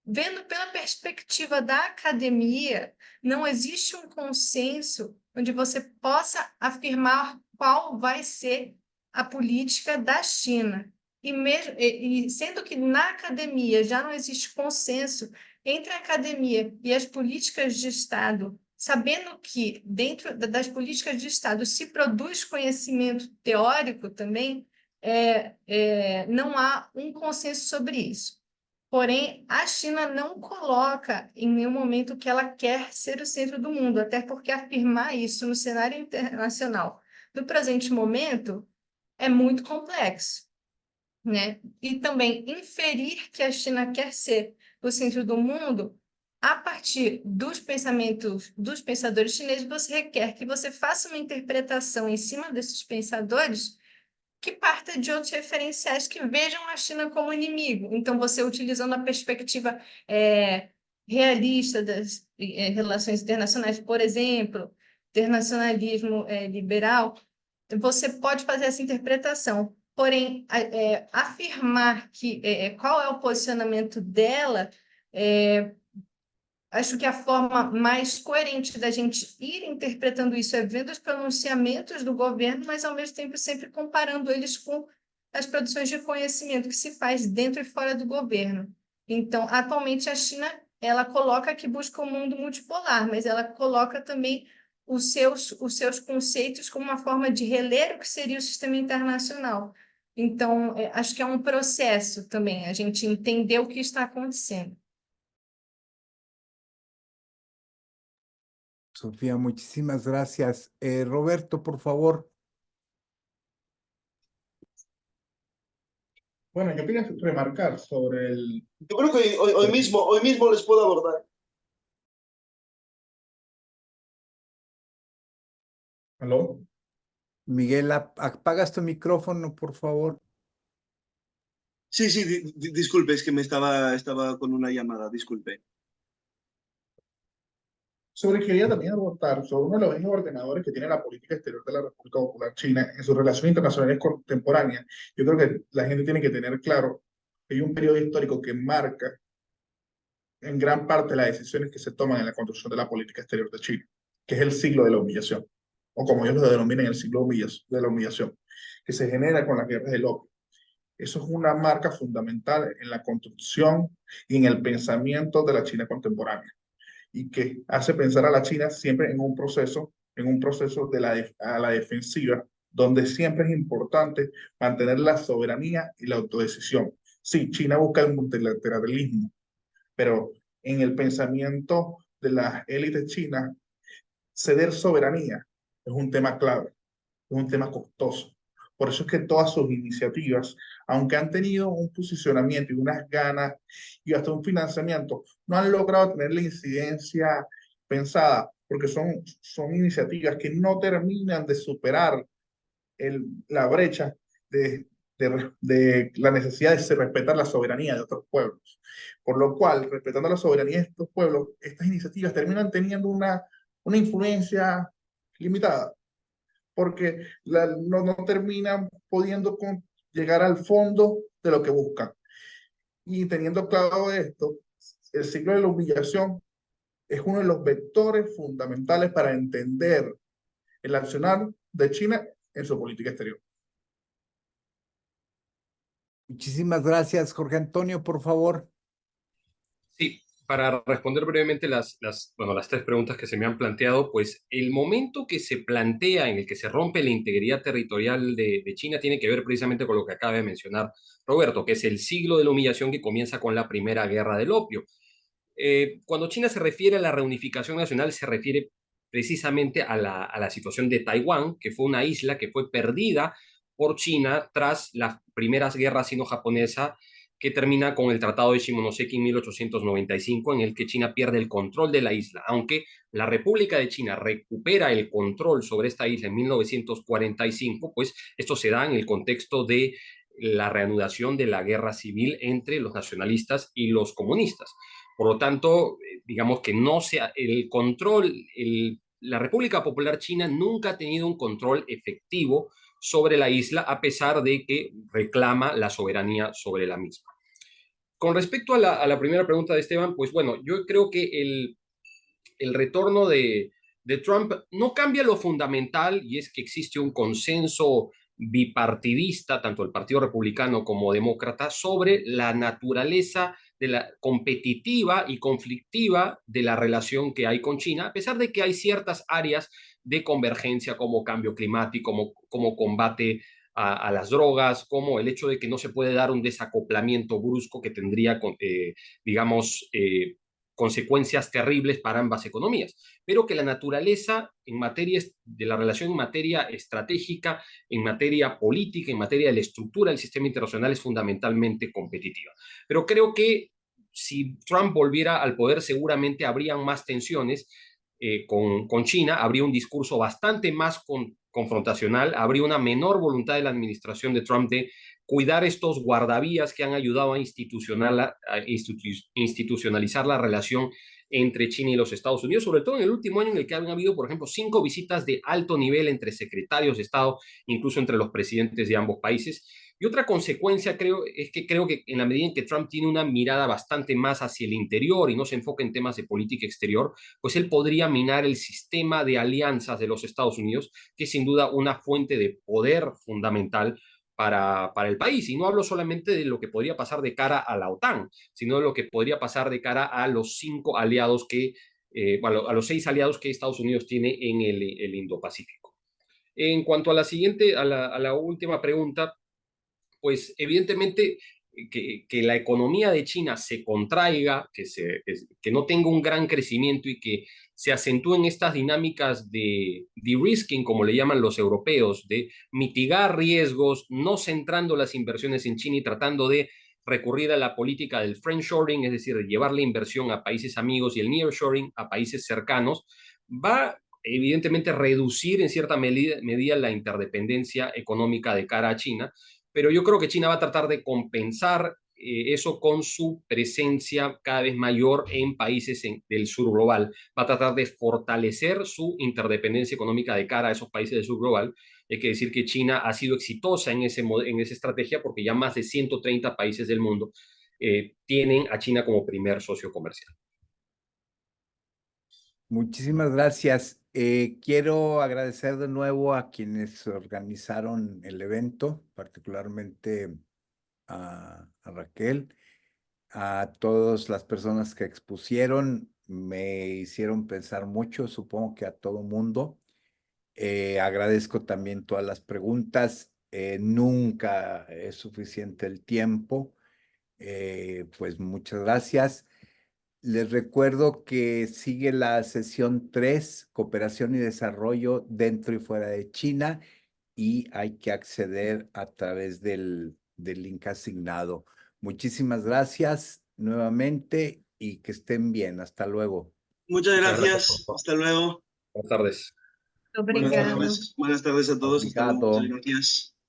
Vendo pela perspectiva da academia, não existe um consenso onde você possa afirmar qual vai ser a política da China. E sendo que na academia já não existe consenso entre a academia e as políticas de Estado, sabendo que dentro das políticas de Estado se produz conhecimento teórico também, não há um consenso sobre isso. Porém, a China não coloca em nenhum momento que ela quer ser o centro do mundo, até porque afirmar isso no cenário internacional no presente momento é muito complexo, né? E também inferir que a China quer ser o centro do mundo a partir dos pensamentos dos pensadores chineses, você requer que você faça uma interpretação em cima desses pensadores que parta de outros referenciais que vejam a China como inimigo. Então, você utilizando a perspectiva realista das relações internacionais, por exemplo, internacionalismo liberal, você pode fazer essa interpretação. Porém, afirmar que qual é o posicionamento dela, acho que a forma mais coerente da gente ir interpretando isso é vendo os pronunciamentos do governo, mas ao mesmo tempo sempre comparando eles com as produções de conhecimento que se faz dentro e fora do governo. Então, atualmente, a China, ela coloca que busca um mundo multipolar, mas ela coloca também os seus conceitos como uma forma de reler o que seria o sistema internacional. Então, acho que é um processo também, a gente entender o que está acontecendo. Sofía, muchísimas gracias. Roberto, por favor. Bueno, yo quería remarcar sobre el... Yo creo que hoy mismo les puedo abordar. ¿Aló? Miguel, apagas tu micrófono, por favor. Sí, disculpe, es que estaba con una llamada, disculpe. Quería también abordar sobre uno de los ejes ordenadores que tiene la política exterior de la República Popular China en sus relaciones internacionales contemporáneas. Yo creo que la gente tiene que tener claro que hay un periodo histórico que marca en gran parte las decisiones que se toman en la construcción de la política exterior de China, que es el siglo de la humillación, o como ellos lo denominan, el siglo de la humillación, que se genera con las guerras del opio. Eso es una marca fundamental en la construcción y en el pensamiento de la China contemporánea, y que hace pensar a la China siempre en un proceso a la defensiva, donde siempre es importante mantener la soberanía y la autodecisión. Sí, China busca el multilateralismo, pero en el pensamiento de las élites chinas, ceder soberanía es un tema clave, es un tema costoso. Por eso es que todas sus iniciativas, aunque han tenido un posicionamiento y unas ganas y hasta un financiamiento, no han logrado tener la incidencia pensada, porque son iniciativas que no terminan de superar la brecha de la necesidad de respetar la soberanía de otros pueblos. Por lo cual, respetando la soberanía de estos pueblos, estas iniciativas terminan teniendo una influencia limitada, porque no terminan pudiendo llegar al fondo de lo que buscan. Y teniendo claro esto, el ciclo de la humillación es uno de los vectores fundamentales para entender el accionar de China en su política exterior. Muchísimas gracias, Jorge Antonio, por favor. Sí, para responder brevemente las tres preguntas que se me han planteado, pues el momento que se plantea en el que se rompe la integridad territorial de China tiene que ver precisamente con lo que acaba de mencionar Roberto, que es el siglo de la humillación que comienza con la Primera Guerra del Opio. Cuando China se refiere a la reunificación nacional, se refiere precisamente a la situación de Taiwán, que fue una isla que fue perdida por China tras las primeras guerras sino-japonesa, que termina con el Tratado de Shimonoseki en 1895, en el que China pierde el control de la isla. Aunque la República de China recupera el control sobre esta isla en 1945, pues esto se da en el contexto de la reanudación de la guerra civil entre los nacionalistas y los comunistas. Por lo tanto, digamos que no sea el control, la República Popular China nunca ha tenido un control efectivo sobre la isla, a pesar de que reclama la soberanía sobre la misma. Con respecto a la primera pregunta de Esteban, pues bueno, yo creo que el retorno de Trump no cambia lo fundamental, y es que existe un consenso bipartidista, tanto el Partido Republicano como Demócrata, sobre la naturaleza de la competitiva y conflictiva de la relación que hay con China, a pesar de que hay ciertas áreas de convergencia como cambio climático, como combate a las drogas, como el hecho de que no se puede dar un desacoplamiento brusco que tendría, consecuencias terribles para ambas economías, pero que la naturaleza en materia de la relación en materia estratégica, en materia política, en materia de la estructura del sistema internacional es fundamentalmente competitiva. Pero creo que si Trump volviera al poder, seguramente habrían más tensiones con China, habría un discurso bastante más confrontacional, habría una menor voluntad de la administración de Trump de cuidar estos guardavías que han ayudado a institucionalizar la relación entre China y los Estados Unidos, sobre todo en el último año en el que han habido, por ejemplo, 5 visitas de alto nivel entre secretarios de Estado, incluso entre los presidentes de ambos países. Y otra consecuencia creo que en la medida en que Trump tiene una mirada bastante más hacia el interior y no se enfoca en temas de política exterior, pues él podría minar el sistema de alianzas de los Estados Unidos, que es sin duda una fuente de poder fundamental para el país. Y no hablo solamente de lo que podría pasar de cara a la OTAN, sino de lo que podría pasar de cara a los 5 aliados bueno, a los 6 aliados que Estados Unidos tiene en el Indo-Pacífico. En cuanto a a la última pregunta, pues evidentemente que la economía de China se contraiga, que no tenga un gran crecimiento y que se acentúen estas dinámicas de de-risking, como le llaman los europeos, de mitigar riesgos, no centrando las inversiones en China y tratando de recurrir a la política del friendshoring, es decir, de llevar la inversión a países amigos, y el nearshoring a países cercanos, va evidentemente reducir en cierta medida la interdependencia económica de cara a China, pero yo creo que China va a tratar de compensar eso con su presencia cada vez mayor en países del sur global. Va a tratar de fortalecer su interdependencia económica de cara a esos países del sur global. Hay que decir que China ha sido exitosa en esa estrategia porque ya más de 130 países del mundo tienen a China como primer socio comercial. Muchísimas gracias. Quiero agradecer de nuevo a quienes organizaron el evento, particularmente a Raquel, a todas las personas que expusieron. Me hicieron pensar mucho, supongo que a todo mundo. Agradezco también todas las preguntas. Nunca es suficiente el tiempo. Pues muchas gracias. Les recuerdo que sigue la sesión 3, cooperación y desarrollo dentro y fuera de China, y hay que acceder a través del link asignado. Muchísimas gracias nuevamente y que estén bien. Hasta luego. Muchas Muchas gracias, gracias. profesor. Hasta luego. Buenas tardes. Buenas Obrigada. tardes. Buenas tardes a todos. Hasta luego. Muchas Obrigado. gracias.